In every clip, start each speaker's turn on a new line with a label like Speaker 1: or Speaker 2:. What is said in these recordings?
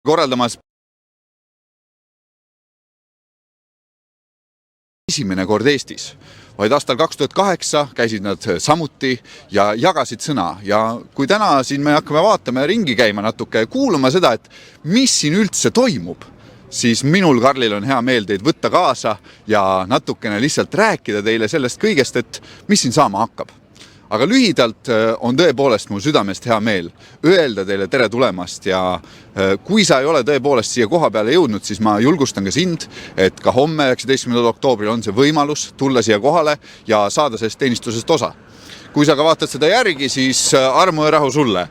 Speaker 1: korraldamas esimene kord Eestis, vaid aastal 2008 käisid nad samuti ja jagasid sõna. Ja kui täna siin me hakkame vaatama ja ringi käima natuke ja kuulama seda, et mis siin üldse toimub, siis minul, Karlil, on hea meel teid võtta kaasa ja natukene lihtsalt rääkida teile sellest kõigest, et mis siin saama hakkab. Aga lühidalt on tõepoolest mul südamest hea meel öelda teile tere tulemast ja kui sa ei ole tõepoolest siia koha peale jõudnud, siis ma julgustan ka sind, et ka homme 19. oktoobril on see võimalus tulla siia kohale ja saada sellest teenistusest osa. Kui sa ka vaatad seda järgi, siis armu ja rahu sulle.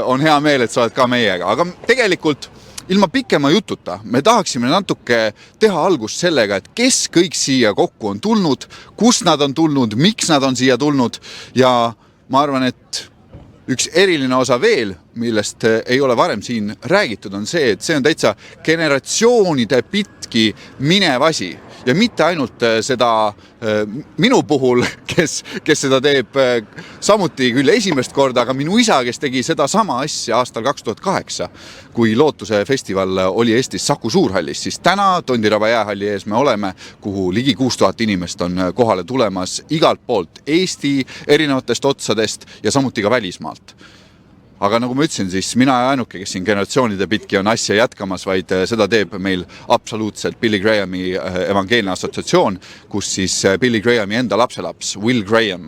Speaker 1: On hea meel, et sa oled ka meiega. Aga tegelikult ilma pikema jututa me tahaksime natuke teha algust sellega, et kes kõik siia kokku on tulnud, kus nad on tulnud, miks nad on siia tulnud ja ma arvan, et üks eriline osa veel, millest ei ole varem siin räägitud, on see, et see on täitsa generatsioonide pitki minev asi. Ja mitte ainult seda minu puhul, kes seda teeb samuti küll esimest korda, aga minu isa, kes tegi seda sama asja aastal 2008, kui Lootuse festival oli Eestis Saku Suurhallis, siis täna Tondiraba jäähalli ees me oleme, kuhu ligi 6000 inimest on kohale tulemas igalt poolt Eesti erinevatest otsadest ja samuti ka välismaalt. Aga nagu ma ütlesin, siis mina ja ainuke, kes siin generatsioonide pitki on asja jätkamas, vaid seda teeb meil absoluutselt Billy Grahami evangeelne assotsiatsioon, kus siis Billy Grahami enda lapselaps, Will Graham,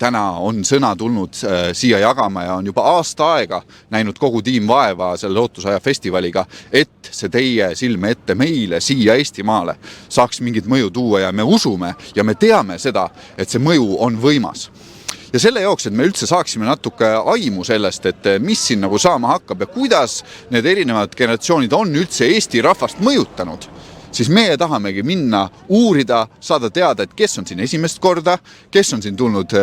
Speaker 1: täna on sõna tulnud siia jagama ja on juba aasta aega näinud kogu tiim vaeva selle Lootusaja festivaliga, et see teie silme ette meile siia Eestimaale saaks mingit mõju tuua ja me usume ja me teame seda, et see mõju on võimas. Ja selle jaoks, et me üldse saaksime natuke aimu sellest, et mis siin nagu saama hakkab ja kuidas need erinevad generatsioonid on üldse Eesti rahvast mõjutanud, siis meie tahamegi minna uurida, saada teada, et kes on siin esimest korda, kes on siin tulnud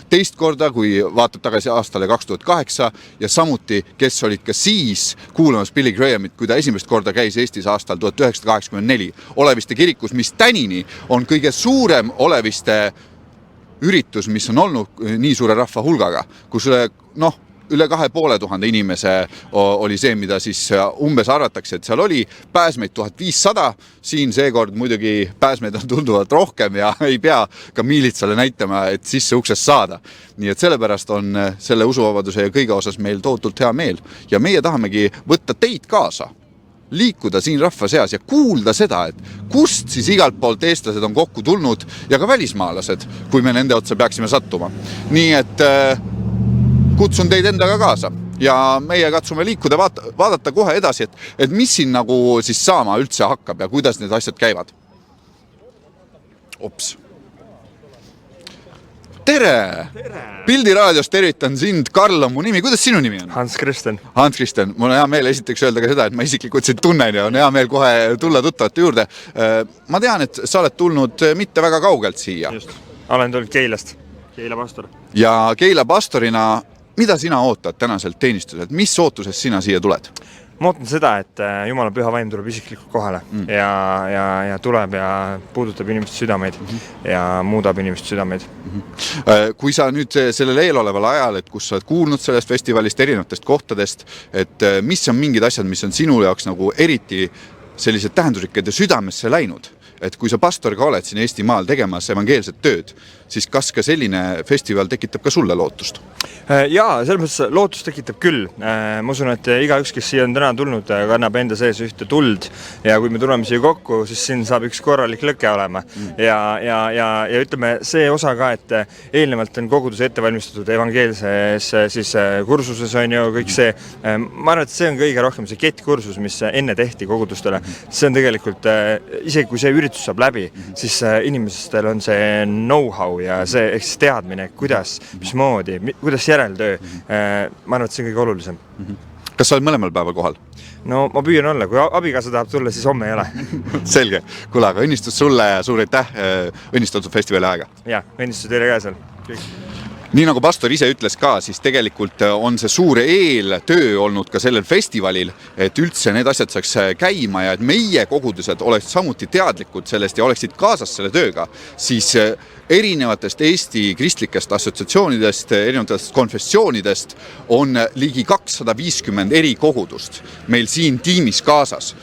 Speaker 1: teist korda, kui vaatab tagasi aastale 2008 ja samuti, kes olid ka siis kuulamas Billy Grahamit, kui ta esimest korda käis Eestis aastal 1984 Oleviste kirikus, mis tänini on kõige suurem Oleviste üritus, mis on olnud nii suure rahva hulgaga, kus üle 2500 inimese oli see, mida siis umbes arvatakse, et seal oli pääsmeid 1500, siin seekord muidugi pääsmeid on tunduvalt rohkem ja ei pea ka miilitsale näitama, et sisse uksest saada. Nii et sellepärast on selle usuvabaduse ja kõige osas meil tohutult hea meel ja meie tahamegi võtta teid kaasa, liikuda siin rahva seas ja kuulda seda, et kust siis igalt poolt eestlased on kokku tulnud ja ka välismaalased, kui me nende otsa peaksime sattuma. Nii et kutsun teid endaga kaasa ja meie katsume liikuda, vaadata kohe edasi, et mis siin nagu siis saama üldse hakkab ja kuidas need asjad käivad. Ops. Tere! Pildiraadios tervitan sind, Karl on mu nimi. Kuidas sinu nimi on?
Speaker 2: Hans Kristen.
Speaker 1: Hans Kristen. Mul on hea meel esiteks öelda ka seda, et ma isiklikult sind tunnen ja on hea meel kohe tulla tuttavate juurde. Ma tean, et sa oled tulnud mitte väga kaugelt siia.
Speaker 2: Just. Olen tulnud Keilast. Keila pastor.
Speaker 1: Ja Keila pastorina, mida sina ootad tänaselt teenistuselt? Mis ootusest sina siia tuled?
Speaker 2: Ma ootan seda, et Jumala püha vaim tuleb isiklikult kohale ja tuleb ja puudutab inimeste südameid ja muudab inimeste südameid.
Speaker 1: Kui sa nüüd sellel eeloleval ajal, et kus sa oled kuulnud sellest festivalist erinevatest kohtadest, et mis on mingid asjad, mis on sinu jaoks nagu eriti sellised tähendusrikked ja südamesse läinud, et kui sa pastor ka oled siin Eestimaal tegemas evangeelset tööd, siis kas ka selline festival tekitab ka sulle lootust?
Speaker 2: Jaa, selles mõttes lootus tekitab küll. Ma usun, et igaüks, kes siia on täna tulnud, kannab enda sees ühte tuld ja kui me tuleme siia kokku, siis siin saab üks korralik lõke olema. Ja ütleme, see osa ka, et eelnevalt on kogudus ette valmistatud evangeelses siis kursuses on ju kõik see. Ma arvan, et see on kõige rohkem see kettkursus, mis enne tehti kogudustele. See on tegelikult, isegi kui see üritus saab läbi, siis inimestel on see know-how ja see teadmine, kuidas, mismoodi, kuidas järeltöö. Ma arvan, et see on kõige olulisem.
Speaker 1: Kas sa oled mõlemal päeval kohal?
Speaker 2: No ma püüan olla, kui abikaasa tahab tulla, siis homme ei ole.
Speaker 1: Selge. Kuule, aga õnnistus sulle ja suur aitäh õnnistatud festivali aega.
Speaker 2: Jaa, õnnistus teile ka seal. Kõik.
Speaker 1: Nii nagu pastor ise ütles ka, siis tegelikult on see suure eeltöö olnud ka sellel festivalil, et üldse need asjad saaks käima ja et meie kogudused oleks samuti teadlikud sellest ja oleksid kaasas selle tööga, siis erinevatest Eesti kristlikest assotsiatsioonidest, erinevatest konfessioonidest on ligi 250 eri kogudust meil siin tiimis kaasas,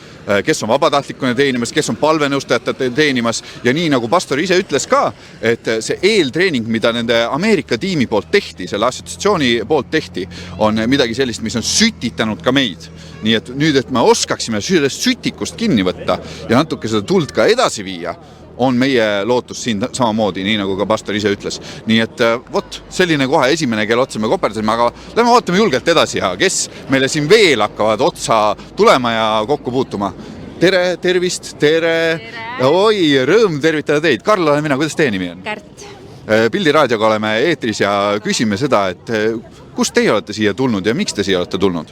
Speaker 1: kes on vabatahtlikuna teenimas, kes on palvenõustajate teenimas ja nii nagu pastor ise ütles ka, et see eeltreening, mida nende Ameerika tiimi poolt tehti, selle assotsiatsiooni poolt tehti, on midagi sellist, mis on sütitanud ka meid. Nii et nüüd, et me oskaksime sellest sütikust kinni võtta ja natuke seda tuld ka edasi viia, on meie lootus siin samamoodi, nii nagu ka pastor ise ütles. Nii et vot, selline kohe esimene, kelle otsa me koperdasime, aga lähme vaatame julgelt edasi ja kes meile siin veel hakkavad otsa tulema ja kokku puutuma. Tere, tervist, tere. Oi, rõõm tervitada teid. Karl olen mina, kuidas teie nimi on?
Speaker 3: Kärt.
Speaker 1: Pildiraadioga oleme eetris ja küsime seda, et kust teie olete siia tulnud ja miks te siia olete tulnud?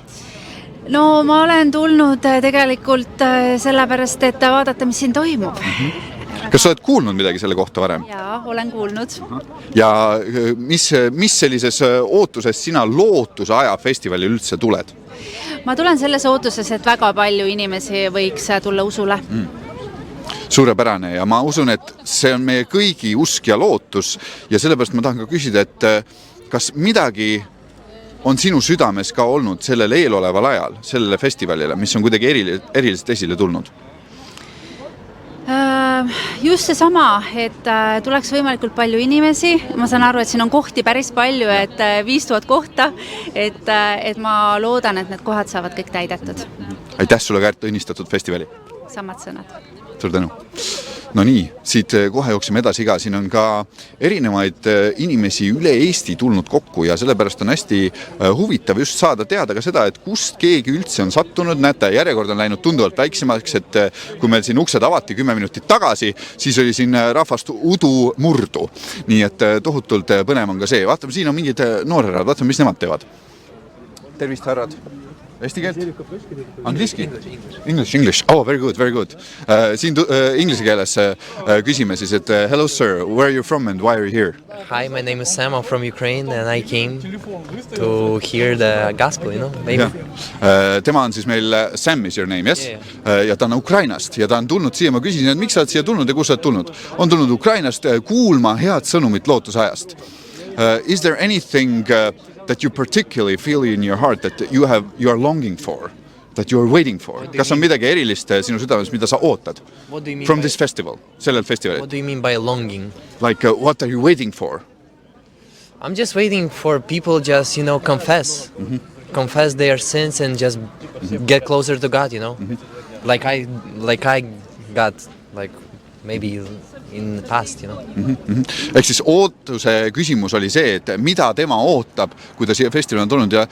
Speaker 3: No ma olen tulnud tegelikult sellepärast, et vaadata, mis siin toimub.
Speaker 1: Kas sa oled kuulnud midagi selle kohta varem?
Speaker 3: Jaa, olen kuulnud.
Speaker 1: Ja mis sellises ootuses sina lootuse aja festivali üldse tuled?
Speaker 3: Ma tulen selles ootuses, et väga palju inimesi võiks tulla usule.
Speaker 1: Suurepärane ja ma usun, et see on meie kõigi usk ja lootus ja sellepärast ma tahan ka küsida, et kas midagi on sinu südames ka olnud sellel eeloleval ajal, sellele festivalile, mis on kuidagi eriliselt esile tulnud?
Speaker 3: Just see sama, et tuleks võimalikult palju inimesi. Ma saan aru, et siin on kohti päris palju, et 5000 kohta, et ma loodan, et need kohad saavad kõik täidetud.
Speaker 1: Aitäh sulle, Kärt, õnnistatud festivali.
Speaker 3: Samad sõnad.
Speaker 1: Suur tänu. No nii, siit kohe jooksime edasi ka. Siin on ka erinevaid inimesi üle Eesti tulnud kokku ja sellepärast on hästi huvitav just saada teada ka seda, et kust keegi üldse on sattunud. Näete, järjekord on läinud tunduvalt väiksemaks, et kui meil siin uksed avati 10 minutit tagasi, siis oli siin rahvast udu murdu. Nii et tohutult põnev on ka see. Vaatame, siin on mingid noorerad, vaatame, mis nemad teevad. Tervist, härrad. Eesti keelt? Angliski? English. Oh, very good, very good. Siin inglise keeles küsime siis, et hello sir, where are you from and why are you here?
Speaker 4: Hi, my name is Sam, I'm from Ukraine and I came to hear the gospel, you know, maybe.
Speaker 1: Tema on siis meil, Sam is your name, yes?
Speaker 4: Yeah.
Speaker 1: Ja ta on Ukrainast ja ta on tulnud siia, ma küsisin, et miks sa oled siia tulnud ja kus sa oled tulnud? On tulnud Ukrainast kuulma head sõnumit lootusajast. Is there anything that you particularly feel in your heart that you are longing for, that you are waiting for? Kas on midagi erilist sinu südames, mida sa ootad from this festival, sellel festivalil?
Speaker 4: What do you mean by longing?
Speaker 1: Like, what are you waiting for?
Speaker 4: I'm just waiting for people just, you know, confess their sins and just get closer to God, you know. Like I got, like, maybe in the past, you know.
Speaker 1: Ehk siis ootuse küsimus oli see, et mida tema ootab, kui ta siia festivali on tulnud ja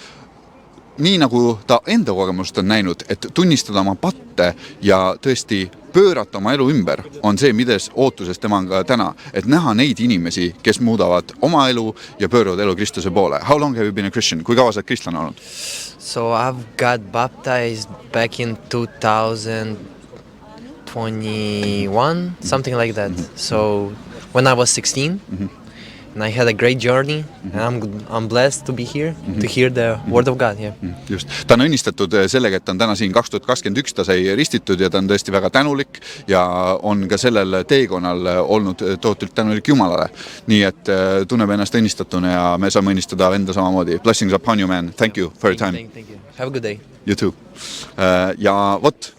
Speaker 1: nii nagu ta enda kogemust on näinud, et tunnistada oma patte ja tõesti pöörata oma elu ümber, on see, mides ootuses tema on ka täna, et näha neid inimesi, kes muudavad oma elu ja pööravad elu Kristuse poole. How long have you been a Christian? Kui kaua sa kristlane olnud?
Speaker 4: So I've got baptized back in 2021, something like that. So when I was 16, and I had a great journey, and I'm blessed to be here, to hear the word of God. Yeah.
Speaker 1: Just. Ta on õnnistatud sellega, et ta on täna siin 2021, ta sai ristitud ja ta on tõesti väga tänulik ja on ka sellel teekonnal olnud tohutult tänulik Jumalale. Nii et tunneb ennast õnnistatuna ja me saame õnnistada enda samamoodi. Blessings upon you, man. Thank you for your time.
Speaker 4: Thank you. Have a good day.
Speaker 1: You too. Ja vot,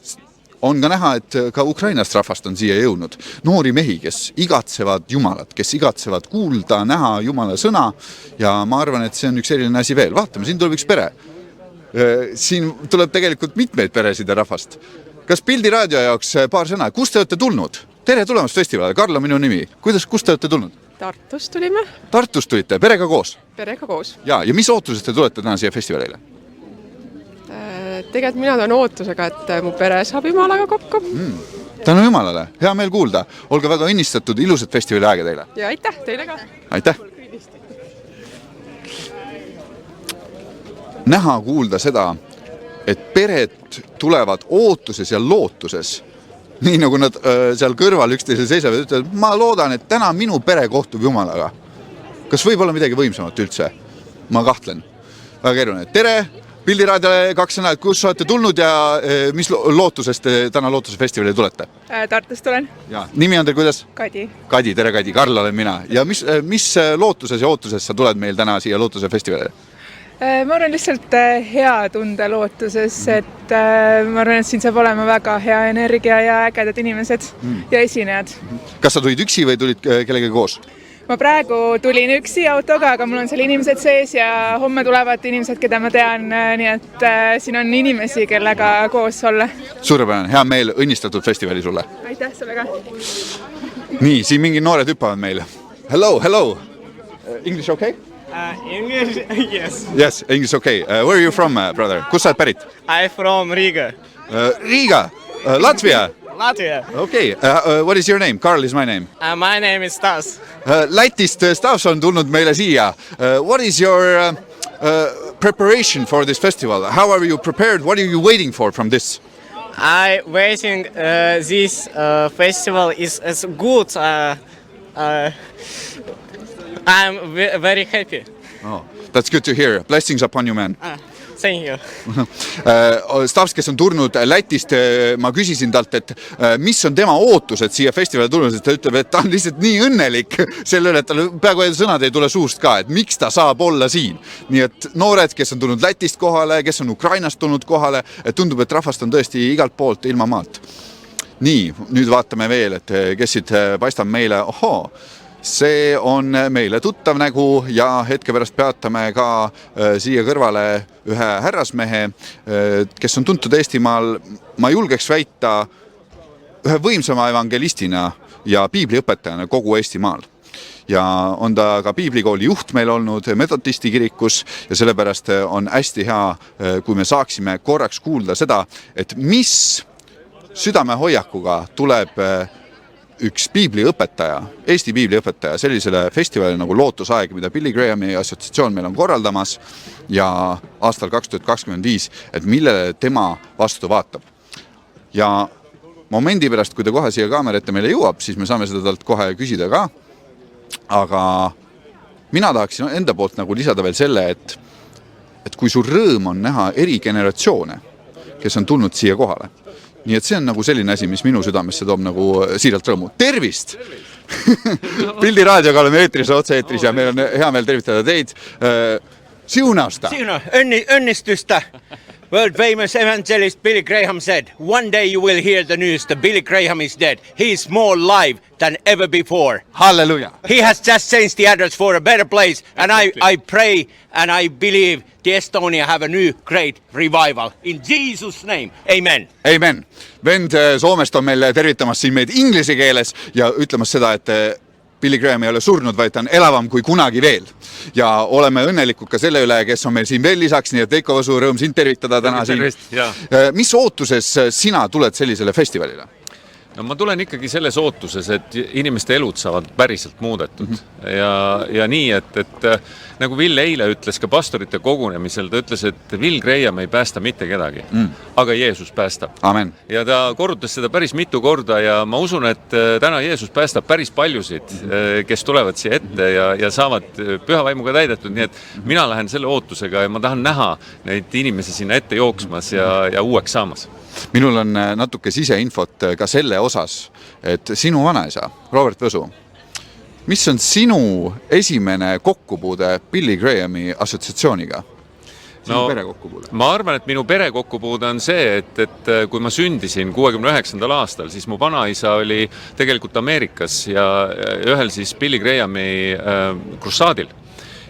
Speaker 1: on ka näha, et ka Ukrainast rahvast on siia jõudnud. Noori mehi, kes igatsevad Jumalat, kes igatsevad kuulda, näha Jumala sõna ja ma arvan, et see on üks eriline asi veel. Vaatame, siin tuleb üks pere. Siin tuleb tegelikult mitmeid peresid ja rahvast. Kas Pildiraadio jaoks paar sõna? Kust te olete tulnud? Tere tulemast festivalile. Karl on minu nimi. Kust te olete tulnud?
Speaker 5: Tartust tulime.
Speaker 1: Tartust tulite, perega koos?
Speaker 5: Perega koos.
Speaker 1: Ja mis ootusest te tulete täna siia festivalile?
Speaker 5: Tegelikult mina olen ootusega, et mu pere saab Jumalaga kokku.
Speaker 1: Tänu Jumalale, hea meel kuulda. Olge väga õnnistatud, ilusat festivali aega teile.
Speaker 5: Ja aitäh teile ka.
Speaker 1: Aitäh. Näha kuulda seda, et pered tulevad ootuses ja lootuses. Nii nagu nad seal kõrval üksteisel seisavad, ütlevad, ma loodan, et täna minu pere kohtub Jumalaga. Kas võib olla midagi võimsamat üldse? Ma kahtlen. Väga keeruline. Tere! Pildi raadiole 2 sõna, et kus olete tulnud ja mis lootusest te täna Lootuse festivalile tulete?
Speaker 5: Tartust tulen.
Speaker 1: Ja, nimi on teil kuidas?
Speaker 5: Kadi.
Speaker 1: Kadi, tere Kadi, Karl olen mina. Ja mis lootuses ja ootuses sa tuled meil täna siia Lootuse festivalile?
Speaker 5: Ma arvan lihtsalt hea tunde lootuses, et ma arvan, et siin saab olema väga hea energia ja ägedad inimesed ja esinejad.
Speaker 1: Kas sa tulid üksi või tulid kellega koos?
Speaker 5: Ma praegu tulin üksi autoga, aga mul on seal inimesed sees ja homme tulevad inimesed, keda ma tean, nii et siin on inimesi, kellega koos olla.
Speaker 1: Suurepärane, hea meel, õnnistatud festivali sulle.
Speaker 5: Aitäh sulle ka.
Speaker 1: Nii, siin mingid noored hüppavad meile. Hello, hello. English okay?
Speaker 6: English, yes.
Speaker 1: Yes, English okay. Where are you from, brother? Kus sa oled pärit?
Speaker 6: I'm from Riga,
Speaker 1: Riga, Latvia.
Speaker 6: Latvia.
Speaker 1: Okay, what is your name? Karl is my name.
Speaker 6: My name is Stas.
Speaker 1: Lätist Stas on tulnud meile siia. What is your preparation for this festival? How are you prepared? What are you waiting for from this?
Speaker 6: I waiting this festival is good. I'm very happy.
Speaker 1: Oh, that's good to hear. Blessings upon you, man.
Speaker 6: Thank you.
Speaker 1: Stavs, kes on tulnud Lätist, ma küsisin talt, et mis on tema ootused siia festivali tulnud, sest ta ütleb, et ta on lihtsalt nii õnnelik selle üle, et tal peaaegu sõnad ei tule suust ka, et miks ta saab olla siin. Nii et noored, kes on tulnud Lätist kohale, kes on Ukrainast tulnud kohale, et tundub, et rahvast on tõesti igalt poolt ilma maalt. Nii, nüüd vaatame veel, et kes siit paistab meile, see on meile tuttav nägu ja hetke pärast peatame ka siia kõrvale ühe härrasmehe, kes on tuntud Eestimaal, ma julgeks väita, ühe võimsama evangelistina ja piibliõpetajana kogu Eestimaal. Ja on ta ka piiblikooli juht meil olnud metodisti kirikus ja sellepärast on hästi hea, kui me saaksime korraks kuulda seda, et mis südamehoiakuga tuleb üks piibliõpetaja, Eesti piibliõpetaja sellisele festivalile nagu Lootusaeg, mida Billy Grahami assotsiatsioon meil on korraldamas ja aastal 2025, et millele tema vastu vaatab. Ja momendi pärast, kui ta kohe siia kaamera ette meile jõuab, siis me saame seda talt kohe küsida ka. Aga mina tahaksin enda poolt nagu lisada veel selle, et kui su rõõm on näha eri generatsioone, kes on tulnud siia kohale. Nii et see on nagu selline asi, mis minu südamesse toob nagu siiralt rõõmu. Tervist! Pildi raadioga oleme eetris, otse-eetris ja meil on hea meel tervitada teid. Siunausta!
Speaker 7: Õnnistusta! World famous evangelist Billy Graham said, one day you will hear the news that Billy Graham is dead. He is more alive than ever before.
Speaker 1: Hallelujah!
Speaker 7: He has just changed the address for a better place. And I pray and I believe the Estonia have a new great revival. In Jesus' name, amen.
Speaker 1: Amen. Vend Soomest on meil tervitamas siin meid inglise keeles ja ütlemas seda, et Billy Graham ei ole surnud, vaid ta on elavam kui kunagi veel. Ja oleme õnnelikud ka selle üle, kes on meil siin veel lisaks, nii et Veiko Võsu, rõõm sind tervitada täna siin. Mis ootuses sina tuled sellisele festivalile?
Speaker 8: No ma tulen ikkagi selles ootuses, et inimeste elud saavad päriselt muudetud. Ja nii, et nagu Will eile ütles ka pastorite kogunemisel, ta ütles, et Will Graham ei päästa mitte kedagi, aga Jeesus päästab.
Speaker 1: Amen.
Speaker 8: Ja ta korrutas seda päris mitu korda ja ma usun, et täna Jeesus päästab päris paljusid, kes tulevad siia ette ja saavad püha vaimuga täidetud, nii et mina lähen selle ootusega ja ma tahan näha neid inimesi sinna ette jooksmas ja uueks saamas.
Speaker 1: Minul on natuke siseinfot ka selle osas, et sinu vanaisa, Robert Võsu, mis on sinu esimene kokkupuude Billy Grahami assotsiatsiooniga? Sinu pere kokkupuude?
Speaker 8: Ma arvan, et minu pere kokkupuude on see, et kui ma sündisin 69. aastal, siis mu vanaisa oli tegelikult Ameerikas ja ühel siis Billy Grahami krussaadil.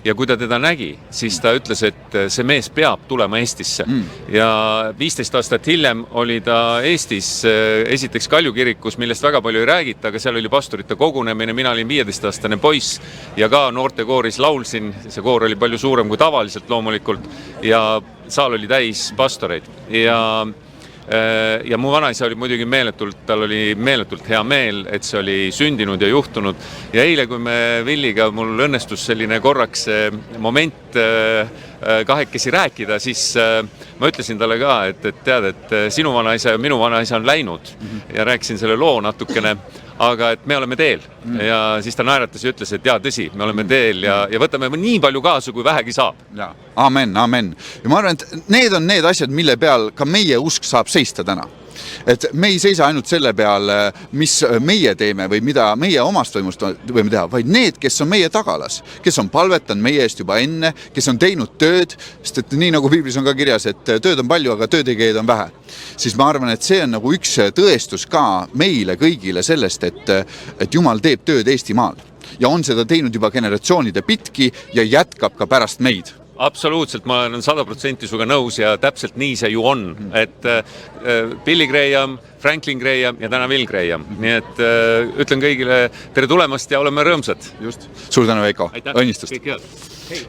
Speaker 8: Ja kui ta teda nägi, siis ta ütles, et see mees peab tulema Eestisse. Ja 15 aastat hiljem oli ta Eestis esiteks Kalju kirikus, millest väga palju ei räägita, aga seal oli pastorite kogunemine, mina olin 15-aastane poiss ja ka noortekooris laulsin, see koor oli palju suurem kui tavaliselt loomulikult ja saal oli täis pastoreid ja mu vanaisa oli muidugi tal oli meeletult hea meel, et see oli sündinud ja juhtunud ja eile, kui me Villiga mul õnnestus selline korraks moment kahekesi rääkida, siis ma ütlesin talle ka, et tead, et sinu vanaisa ja minu vanaisa on läinud ja rääkisin selle loo natukene, aga et me oleme teel. Ja siis ta naeratas ja ütles, et jaa, tõsi, me oleme teel ja võtame nii palju kaasa, kui vähegi saab.
Speaker 1: Ja. Amen, amen. Ja ma arvan, et need on need asjad, mille peal ka meie usk saab seista täna. Et me ei seisa ainult selle peal, mis meie teeme või mida meie omast toimust võime teha, vaid need, kes on meie tagalas, kes on palvetanud meie eest juba enne, kes on teinud tööd, sest et nii nagu Piiblis on ka kirjas, et tööd on palju, aga töötegijaid on vähe. Siis ma arvan, et see on nagu üks tõestus ka meile kõigile sellest, et Jumal teeb tööd Eestimaal ja on seda teinud juba generatsioonide pitki ja jätkab ka pärast meid.
Speaker 8: Absoluutselt, ma olen 100% suga nõus ja täpselt nii see ju on, et Billy Graham, Franklin Graham ja täna Will Graham. Nii et ütlen kõigile tere tulemast ja oleme rõõmsad.
Speaker 1: Just. Suur tänu, Veiko. Õnnistust.
Speaker 7: Hey,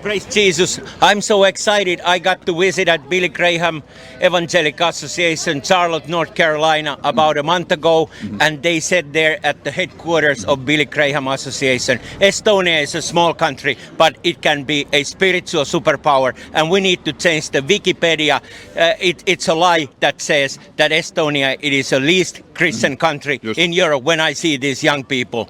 Speaker 7: praise Jesus. I'm so excited. I got to visit at Billy Graham Evangelic Association, Charlotte, North Carolina, about a month ago. And they said there at the headquarters of Billy Graham Association, Estonia is a small country, but it can be a spiritual superpower. And we need to change the Wikipedia. It's a lie that says that Estonia it is the least Christian country in Europe when I see these young people.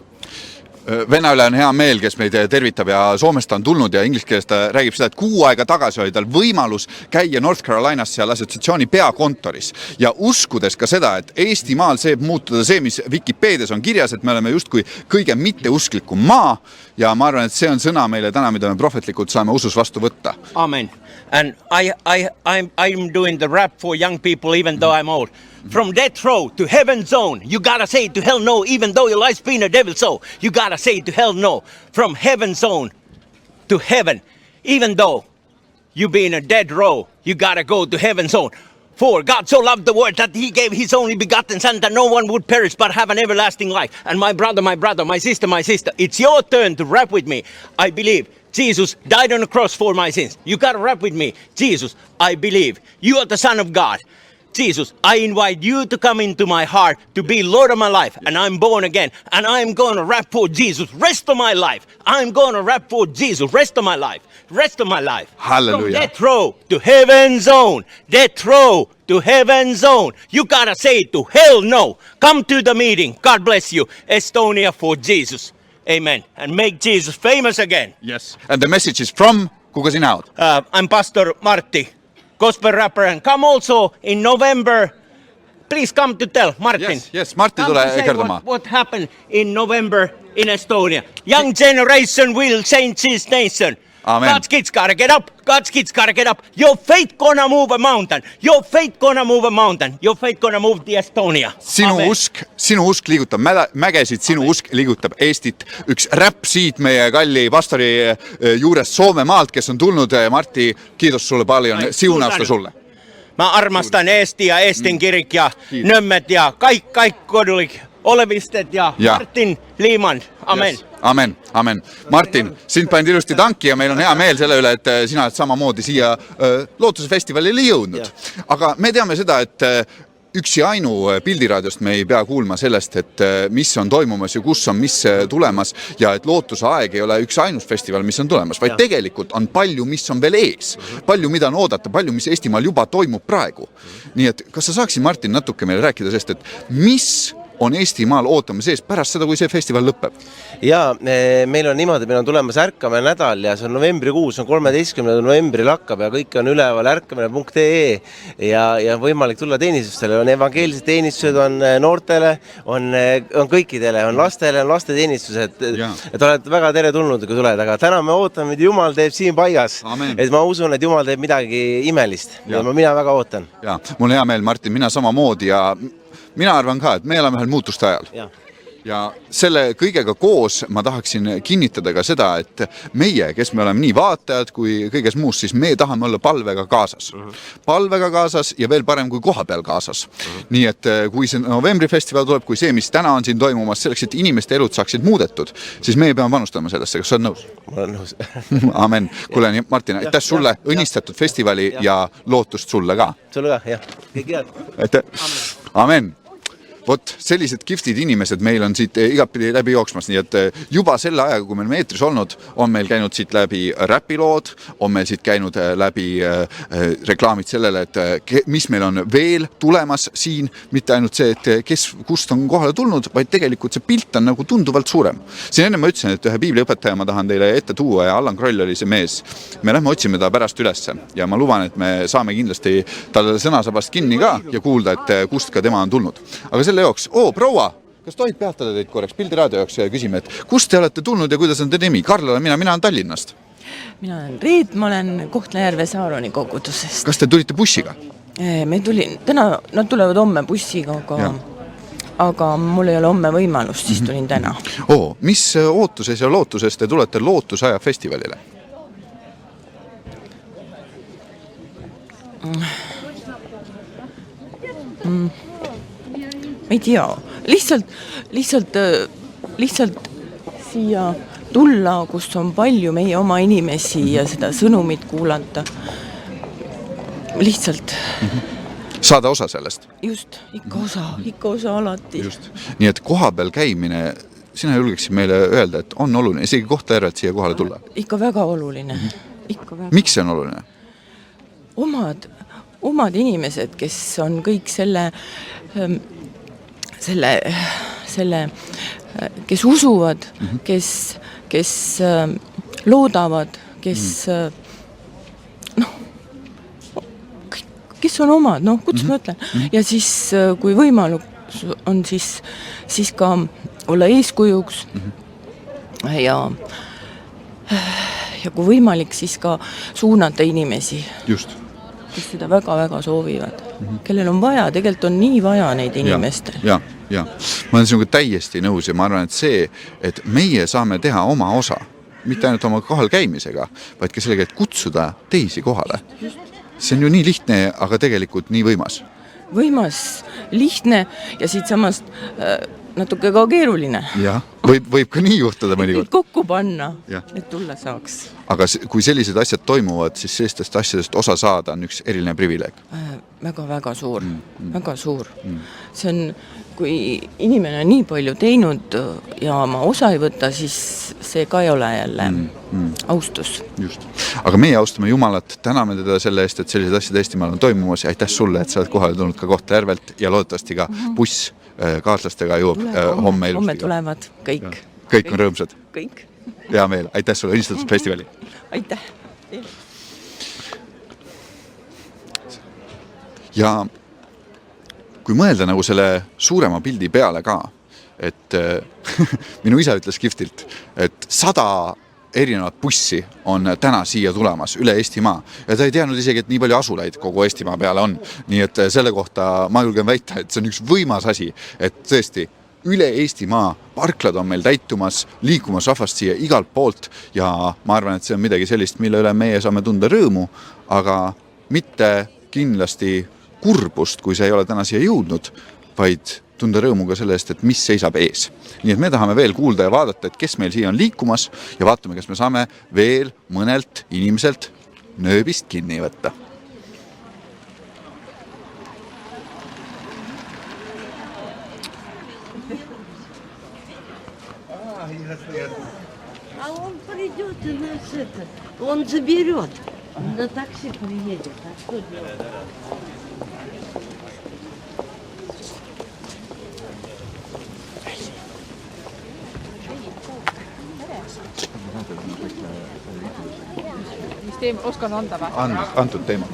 Speaker 1: Venna üle on hea meel, kes meid tervitab ja Soomest on tulnud ja inglise keeles ta räägib seda, et 6 aega tagasi oli tal võimalus käia North Carolinas seal assotsiatsiooni peakontoris ja uskudes ka seda, et Eestimaal see muutuda see, mis Wikipedias on kirjas, et me oleme justkui kõige mitteusklikum maa ja ma arvan, et see on sõna meile täna, mida me prohvetlikult saame usus vastu võtta.
Speaker 7: Amen. And I'm doing the rap for young people even though I'm old. From death row to heaven zone, you gotta say to hell no, even though your life's been a devil so. You gotta say to hell no. From heaven zone to heaven, even though you be in a dead row, you gotta go to heaven zone. For God so loved the world that he gave his only begotten son that no one would perish but have an everlasting life. And my brother, my sister, it's your turn to rap with me. I believe Jesus died on the cross for my sins. You gotta rap with me. Jesus, I believe you are the Son of God. Jesus, I invite you to come into my heart to be Lord of my life. And I'm born again. And I'm going to rap for Jesus rest of my life. I'm going to rap for Jesus rest of my life. Rest of my life.
Speaker 1: Hallelujah.
Speaker 7: From death row to heaven zone. Death row to heaven zone. You gotta say to hell no. Come to the meeting. God bless you. Estonia for Jesus. Amen. And make Jesus famous again.
Speaker 1: Yes. And the message is from, kuka sina out?
Speaker 7: I'm Pastor Martti, gospel rapper, and come also in November. Please come to tell, Martin.
Speaker 1: Yes, Martti tule kerdama.
Speaker 7: What happened in November in Estonia? Young generation will change this nation.
Speaker 1: Amen.
Speaker 7: God's kids gotta get up. God's kids gotta get up. Your faith gonna move a mountain. Your faith gonna move a mountain. Your faith gonna move the Estonia.
Speaker 1: Sinu usk liigutab mägesid, sinu usk liigutab Eestit. Üks räpp siit meie kalli pastori juures Soome maalt, kes on tulnud. Martti, kiitos sulle paljon. Siunausta sulle.
Speaker 7: Ma armastan Eesti ja Eestin kirik ja Nõmmet ja kõik kodulik olevistet ja Martin Liiman. Amen.
Speaker 1: Yes. Amen, amen. Martin, sind pandi ilusti tanki ja meil on hea meel selle üle, et sina oled samamoodi siia Lootuse festivalile jõudnud. Aga me teame seda, et üksi ainu Pildiraadiost me ei pea kuulma sellest, et mis on toimumas ja kus on mis tulemas ja et Lootuse aeg ei ole üks ainus festival, mis on tulemas, vaid tegelikult on palju, mis on veel ees. Palju, mida on oodata, palju, mis Eestimaal juba toimub praegu. Nii et kas sa saaksid, Martin, natuke meile rääkida sellest, et mis on Eestimaal ootame sees pärast seda, kui see festival lõpeb?
Speaker 9: Ja meil on niimoodi, meil on tulemas ärkame nädal ja see on novembrikuus, on 13. novembril hakkab ja kõik on üleval ärkamine.ee ja võimalik tulla teenistustele, on evangeelsed teenistused, on noortele, on kõikidele, on lastele, on lasteteenistused, et oled väga teretulnud, kui tuled, aga täna me ootame, et Jumal teeb siin paigas, et ma usun, et Jumal teeb midagi imelist ja mina väga ootan.
Speaker 1: Ja, mul hea meel, Martin, mina samamoodi ja mina arvan ka, et me oleme ühel muutuste ajal. Ja selle kõigega koos ma tahaksin kinnitada ka seda, et meie, kes me oleme nii vaatajad kui kõiges muus, siis me tahame olla palvega kaasas. Palvega kaasas ja veel parem kui koha peal kaasas. Nii et kui see novembrifestival tuleb, kui see, mis täna on siin toimumas, selleks, et inimeste elud saaksid muudetud, siis me peame panustama sellesse. Kas sa oled nõus?
Speaker 9: Ma olen nõus.
Speaker 1: Amen. Kuule, Martin, aitäh sulle, õnnistatud festivali ja lootust sulle ka.
Speaker 9: Sulle ka, jah. Kõik head.
Speaker 1: Aitäh. Amen. Vot sellised kihvtid inimesed meil on siit igatpidi läbi jooksmas, nii et juba selle ajaga, kui meil meetris olnud, on meil käinud siit läbi räpilood, on meil siit käinud läbi reklaamid sellele, et mis meil on veel tulemas siin, mitte ainult see, et kust on kohale tulnud, vaid tegelikult see pilt on nagu tunduvalt suurem. Siin enne ma ütlesin, et ühe biibliõpetaja ma tahan teile ette tuua ja Allan Kroll oli see mees. Me lähme otsime ta pärast ülesse ja ma luban, et me saame kindlasti talle sõnasabast kinni ka ja kuulda, et kust ka tema on tulnud. Aga selle jooks, proua, kas tohid peatada teid korraks Pildiraadio jaoks ja küsime, et kust te olete tulnud ja kuidas on te nimi? Karl olen mina olen Tallinnast.
Speaker 10: Mina olen Reet, ma olen Kohtla-Järve Saaroni kogudusest.
Speaker 1: Kas te tulite bussiga?
Speaker 10: Me tulin, täna, nad tulevad homme bussiga, aga mul ei ole homme võimalust, siis tulin täna.
Speaker 1: Mis ootuses ja lootuses te tulete Lootusaja festivalile?
Speaker 10: Ma ei tea, lihtsalt siia tulla, kus on palju meie oma inimesi ja seda sõnumit kuulata. Lihtsalt.
Speaker 1: Saada osa sellest?
Speaker 10: Just, ikka osa alati.
Speaker 1: Just. Nii et koha peal käimine, sina julgeksid meile öelda, et on oluline, isegi Kohtla-Järvelt siia kohale tulla?
Speaker 10: Ikka väga oluline.
Speaker 1: Miks see on oluline?
Speaker 10: Omad inimesed, kes on kõik selle, kes usuvad, kes loodavad, kes on omad, kuidas ma ütlen. Ja siis, kui võimalus on, siis ka olla eeskujuks ja kui võimalik, siis ka suunata inimesi.
Speaker 1: Just.
Speaker 10: Kes seda väga-väga soovivad. Kellel on vaja, tegelikult on nii vaja neid inimestel.
Speaker 1: Ja. Ma olen sinuga täiesti nõus ja ma arvan, et see, et meie saame teha oma osa, mitte ainult oma kohal käimisega, vaid ka sellega, et kutsuda teisi kohale. See on ju nii lihtne, aga tegelikult nii võimas.
Speaker 10: Võimas, lihtne ja siit samast natuke ka keeruline.
Speaker 1: Jah, võib ka nii juhtuda mõnikord.
Speaker 10: Kokku panna, et tulla saaks.
Speaker 1: Aga kui sellised asjad toimuvad, siis sellistest asjadest osa saada on üks eriline privileeg.
Speaker 10: Väga-väga suur, väga suur. See on, kui inimene on nii palju teinud ja ma osa ei võta, siis see ka ei ole jälle austus.
Speaker 1: Just. Aga meie austame Jumalat, täname teda selle eest, et sellised asjad Eestimaal on toimumas ja aitäh sulle, et sa oled kohale tulnud ka Kohtla-Järvelt ja loodetavasti ka buss kaaslastega jõuab homme ilusti.
Speaker 10: Homme tulevad kõik.
Speaker 1: Kõik on rõõmsad.
Speaker 10: Kõik.
Speaker 1: Hea meel, aitäh sulle õnnistatud festivali.
Speaker 10: Aitäh.
Speaker 1: Ja kui mõelda nagu selle suurema pildi peale ka, et minu isa ütles kihvtilt, et 100 erinevat bussi on täna siia tulemas üle Eestimaa ja ta ei teadnud isegi, et nii palju asulaid kogu Eestimaa peale on. Nii et selle kohta ma julgen väita, et see on üks võimas asi, et tõesti üle Eestimaa parklad on meil täitumas, liikumas rahvast siia igalt poolt ja ma arvan, et see on midagi sellist, mille üle meie saame tunda rõõmu, aga mitte kindlasti kurbust, kui see ei ole täna siia jõudnud, vaid tunda rõõmu ka selle eest, et mis seisab ees. Nii et me tahame veel kuulda ja vaadata, et kes meil siia on liikumas ja vaatame, kas me saame veel mõnelt inimeselt nööbist kinni võtta.
Speaker 11: А он придет и нас это, он заберет, на такси приедет, а что делать?
Speaker 5: Oskan anda või?
Speaker 1: Antud teema.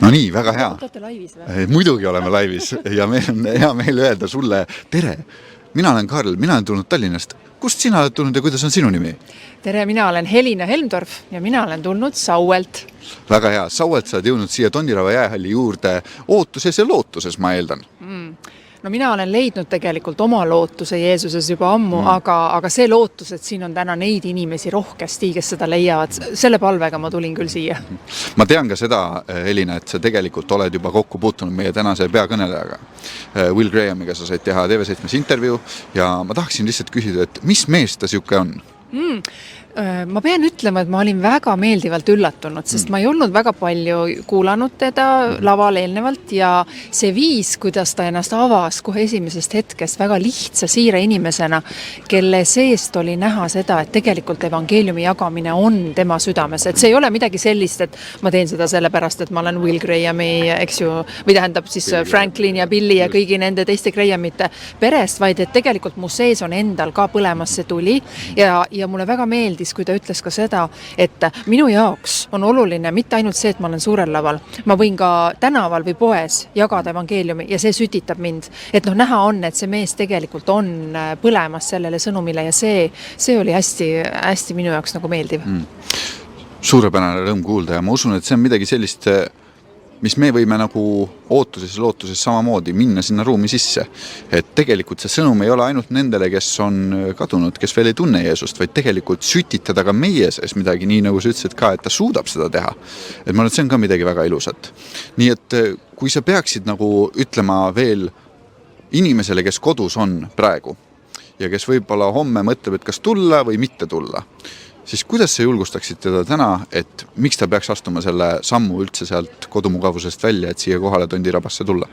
Speaker 1: No nii, väga hea.
Speaker 5: Olete laivis või?
Speaker 1: Muidugi oleme laivis ja meil on hea meel öelda sulle tere. Mina olen Karl, mina olen tulnud Tallinnast. Kust sina oled tulnud ja kuidas on sinu nimi?
Speaker 5: Tere, mina olen Helina Helmdorf ja mina olen tulnud Sauelt.
Speaker 1: Väga hea. Sauelt sa oled jõudnud siia Tondirava jäähalli juurde ootuses ja lootuses, ma eeldan.
Speaker 5: No mina olen leidnud tegelikult oma lootuse Jeesuses juba ammu, aga see lootus, et siin on täna neid inimesi rohkesti, kes seda leiavad, selle palvega ma tulin küll siia.
Speaker 1: Ma tean ka seda, Helina, et sa tegelikult oled juba kokku puutunud meie tänase peakõnelejaga. Will Grahamiga sa said teha TV7 intervjuu ja ma tahaksin lihtsalt küsida, et mis mees ta siuke on?
Speaker 5: Ma pean ütlema, et ma olin väga meeldivalt üllatunud, sest ma ei olnud väga palju kuulanud teda laval eelnevalt ja see viis, kuidas ta ennast avas kohe esimesest hetkest väga lihtsa siire inimesena, kelle seest oli näha seda, et tegelikult evangeeliumi jagamine on tema südames, et see ei ole midagi sellist, et ma teen seda sellepärast, et ma olen Will Grahami, eks ju, või tähendab siis Franklin ja Billy ja kõigi nende teiste Grahamite perest, vaid et tegelikult mu sees on endal ka põlemas see tuli ja mulle väga meeldis, kui ta ütles ka seda, et minu jaoks on oluline mitte ainult see, et ma olen suurel laval, ma võin ka tänaval või poes jagada evangeeliumi ja see sütitab mind, et näha on, et see mees tegelikult on põlemas sellele sõnumile ja see oli hästi minu jaoks nagu meeldiv.
Speaker 1: Suurepärane rõõm kuulda ja ma usun, et see on midagi sellist, mis me võime nagu ootuses ja lootuses samamoodi minna sinna ruumi sisse. Et tegelikult see sõnum ei ole ainult nendele, kes on kadunud, kes veel ei tunne Jeesust, vaid tegelikult sütitada ka meie sees midagi, nii nagu sa ütlesid ka, et ta suudab seda teha. Et ma arvan, et see on ka midagi väga ilusat. Nii et kui sa peaksid nagu ütlema veel inimesele, kes kodus on praegu ja kes võib-olla homme mõtleb, et kas tulla või mitte tulla, siis kuidas sa julgustaksid teda täna, et miks ta peaks astuma selle sammu üldse sealt kodumugavusest välja, et siia kohale Tondirabasse tulla?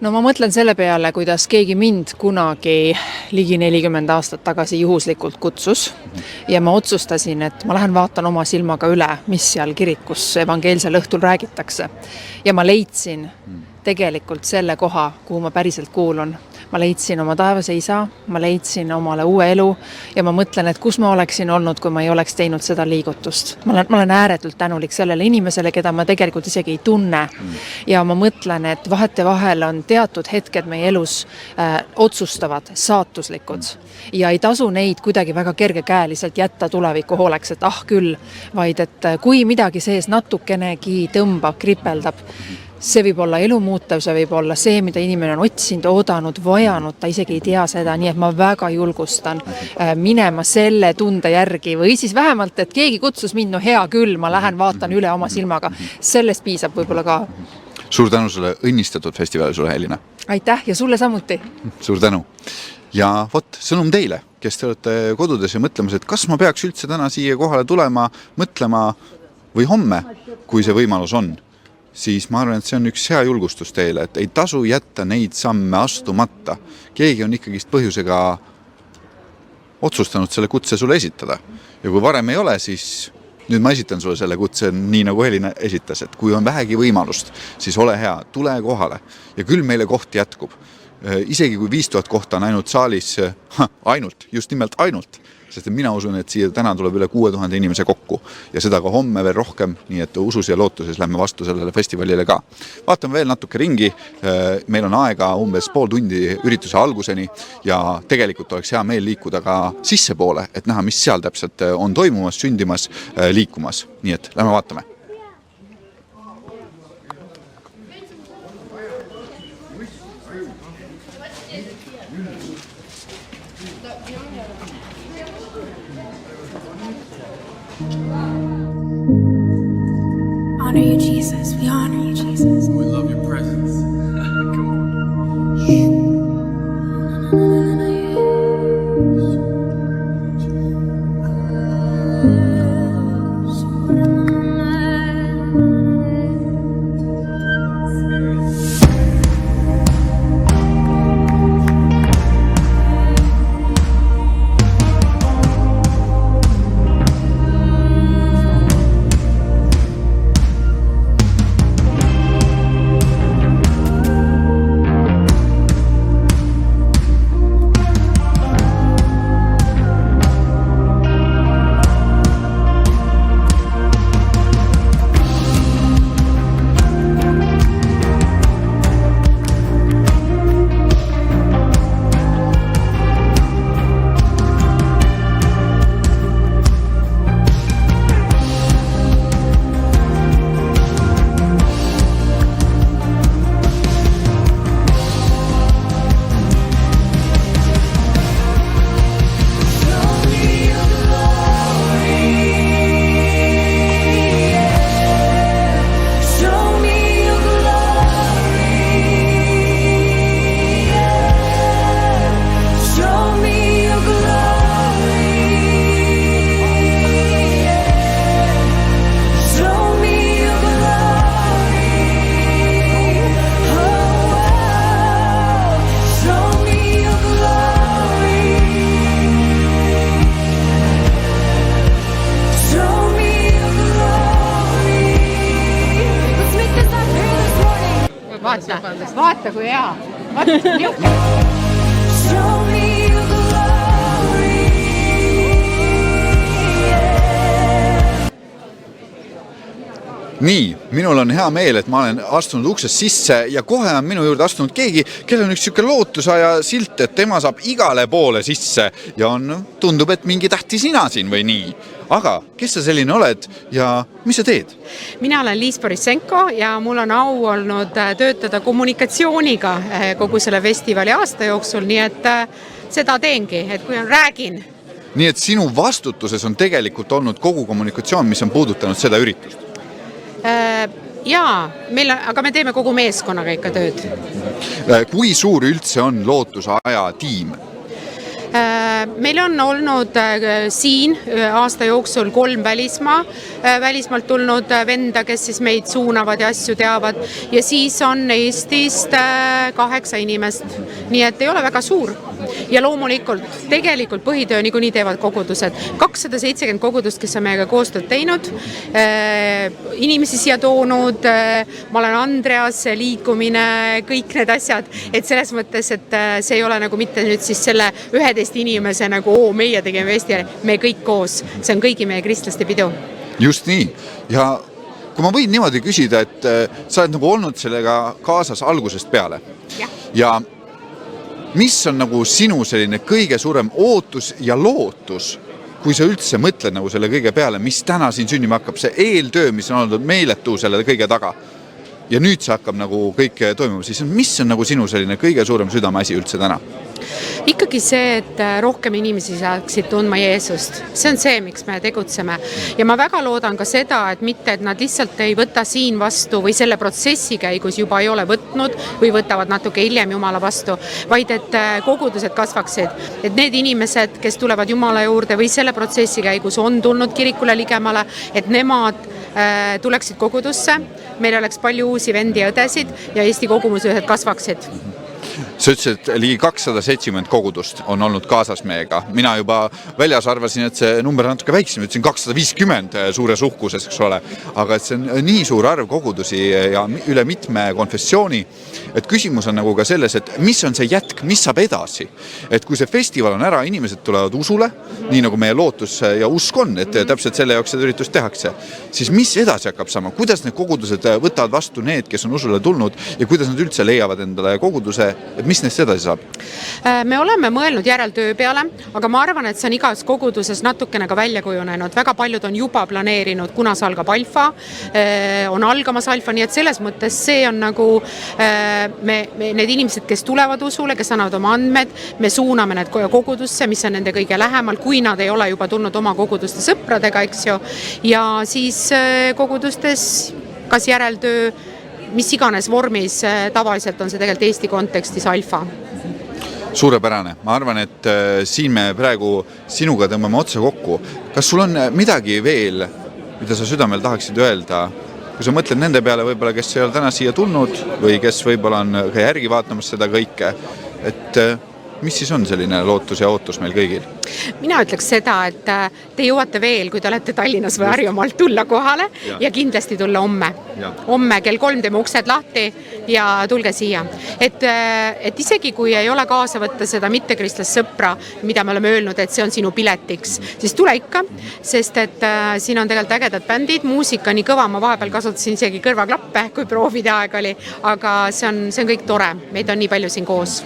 Speaker 5: No ma mõtlen selle peale, kuidas keegi mind kunagi ligi 40 aastat tagasi juhuslikult kutsus ja ma otsustasin, et ma lähen vaatan oma silmaga üle, mis seal kirikus evangeelsel õhtul räägitakse. Ja ma leidsin tegelikult selle koha, kuhu ma päriselt kuulun. Ma leidsin oma taevase isa, ma leidsin omale uue elu ja ma mõtlen, et kus ma oleksin olnud, kui ma ei oleks teinud seda liigutust. Ma olen ääretult tänulik sellele inimesele, keda ma tegelikult isegi ei tunne. Ja ma mõtlen, et vahetevahel on teatud hetked meie elus otsustavad, saatuslikud ja ei tasu neid kuidagi väga kergekäeliselt jätta tuleviku hooleks, et küll, vaid et kui midagi sees natukenegi tõmbab, kripeldab, see võib olla elu muutev, see võib olla see, mida inimene on otsinud, oodanud, vajanud, ta isegi ei tea seda, nii et ma väga julgustan minema selle tunde järgi või siis vähemalt, et keegi kutsus mind, no hea küll, ma lähen vaatan üle oma silmaga. Sellest piisab võib-olla ka.
Speaker 1: Suur tänu sulle, õnnistatud festivali sulle, Helina.
Speaker 5: Aitäh ja sulle samuti.
Speaker 1: Suur tänu. Ja sõnum teile, kes te olete kodudes ja mõtlemas, et kas ma peaks üldse täna siia kohale tulema, mõtlema või homme, kui see võimalus on, siis ma arvan, et see on üks hea julgustus teile, et ei tasu jätta neid samme astumata. Keegi on ikkagist põhjusega otsustanud selle kutse sulle esitada. Ja kui varem ei ole, siis nüüd ma esitan sulle selle kutse nii nagu Helina esitas, et kui on vähegi võimalust, siis ole hea, tule kohale ja küll meile koht jätkub. Isegi kui 5000 kohta on ainult saalis, just nimelt ainult, sest mina usun, et siia täna tuleb üle 6000 inimese kokku ja seda ka homme veel rohkem, nii et usus ja lootuses lähme vastu sellele festivalile ka. Vaatame veel natuke ringi, meil on aega umbes pool tundi ürituse alguseni ja tegelikult oleks hea meel liikuda ka sisse poole, et näha, mis seal täpselt on toimumas, sündimas, liikumas. Nii et lähme vaatame.
Speaker 12: Honor you, Jesus. We honor you, Jesus.
Speaker 13: We love your presence.
Speaker 5: vaata kui hea.
Speaker 12: Show me your glory.
Speaker 1: Nii, minul on hea meel, et ma olen astunud uksest sisse ja kohe on minu juurde astunud keegi, kellel on üks siuke lootusaja silt, et tema saab igale poole sisse ja tundub, et mingi tähti sina siin või nii. Aga kes sa selline oled ja mis sa teed?
Speaker 13: Mina olen Liis Borisenko ja mul on au olnud töötada kommunikatsiooniga kogu selle festivali aasta jooksul, nii et seda teengi, et kui räägin.
Speaker 1: Nii et sinu vastutuses on tegelikult olnud kogu kommunikatsioon, mis on puudutanud seda üritust?
Speaker 13: Jaa, aga me teeme kogu meeskonnaga ikka tööd.
Speaker 1: Kui suur üldse on lootusaja tiim?
Speaker 13: Meil on olnud siin aasta jooksul 3 välismaalt tulnud venda, kes siis meid suunavad ja asju teavad ja siis on Eestist 8 inimest, nii et ei ole väga suur. Ja loomulikult, tegelikult põhitöö niikuinii teevad kogudused. 270 kogudust, kes on meiega koostööd teinud, inimesi siia toonud, ma olen Andreas, liikumine, kõik need asjad, et selles mõttes, et see ei ole nagu mitte nüüd siis selle 11 inimese nagu meie tegeme festivali, me kõik koos, see on kõigi meie kristlaste pidu.
Speaker 1: Just nii, ja kui ma võin niimoodi küsida, et sa oled nagu olnud sellega kaasas algusest peale ja mis on nagu sinu selline kõige suurem ootus ja lootus, kui sa üldse mõtled nagu selle kõige peale, mis täna siin sünnima hakkab, see eeltöö, mis on olnud meeletu selle kõige taga ja nüüd see hakkab nagu kõik toimuma, siis mis on nagu sinu selline kõige suurem südameasi üldse täna?
Speaker 13: Ikkagi see, et rohkem inimesi saaksid tundma Jeesust. See on see, miks me tegutseme. Ja ma väga loodan ka seda, et mitte, et nad lihtsalt ei võta siin vastu või selle protsessi käigus juba ei ole võtnud või võtavad natuke hiljem Jumala vastu, vaid et kogudused kasvaksid. Et need inimesed, kes tulevad Jumala juurde või selle protsessi käigus on tulnud kirikule ligemale, et nemad tuleksid kogudusse, meil oleks palju uusi vendi ja õdesid ja Eesti kogumused kasvaksid.
Speaker 1: Sa ütlesid, et ligi 270 kogudust on olnud kaasas meiega. Mina juba väljas arvasin, et see number on natuke väiksem, ütlesin 250 suures uhkuses, eks ole. Aga et see on nii suur arv kogudusi ja üle mitme konfessiooni, et küsimus on nagu ka selles, et mis on see jätk, mis saab edasi. Et kui see festival on ära, inimesed tulevad usule, nii nagu meie lootus ja usk on, et täpselt selle jaoks seda üritust tehakse, siis mis edasi hakkab saama? Kuidas need kogudused võtavad vastu need, kes on usule tulnud ja kuidas nad üldse leiavad endale koguduse, et mis neist edasi saab?
Speaker 13: Me oleme mõelnud järeltöö peale, aga ma arvan, et see on igas koguduses natukene ka välja kujunenud. Väga paljud on juba planeerinud, kunas algab alfa, on algamas alfa, nii et selles mõttes see on nagu need inimesed, kes tulevad usule, kes annavad oma andmed, me suuname need kogudusse, mis on nende kõige lähemal, kui nad ei ole juba tulnud oma koguduste sõpradega, eks ju, ja siis kogudustes kas järeltöö, mis iganes vormis, tavaliselt on see tegelikult Eesti kontekstis alfa.
Speaker 1: Suurepärane. Ma arvan, et siin me praegu sinuga tõmbame otsa kokku. Kas sul on midagi veel, mida sa südamel tahaksid öelda? Kui sa mõtled nende peale võib-olla, kes ei ole täna siia tulnud või kes võib-olla on ka järgi vaatamas seda kõike, et mis siis on selline lootus ja ootus meil kõigil?
Speaker 13: Mina ütleks seda, et te jõuate veel, kui te olete Tallinnas või Harjumaalt tulla kohale ja kindlasti tulla homme. Homme kell 3 teeme uksed lahti ja tulge siia. Et isegi kui ei ole kaasa võtta seda mittekristlast sõpra, mida me oleme öelnud, et see on sinu piletiks, siis tule ikka, sest et siin on tegelikult ägedad bändid, muusika nii kõva, ma vahepeal kasutasin isegi kõrvaklappe, kui proovide aeg oli, aga see on kõik tore, meid on nii palju siin koos.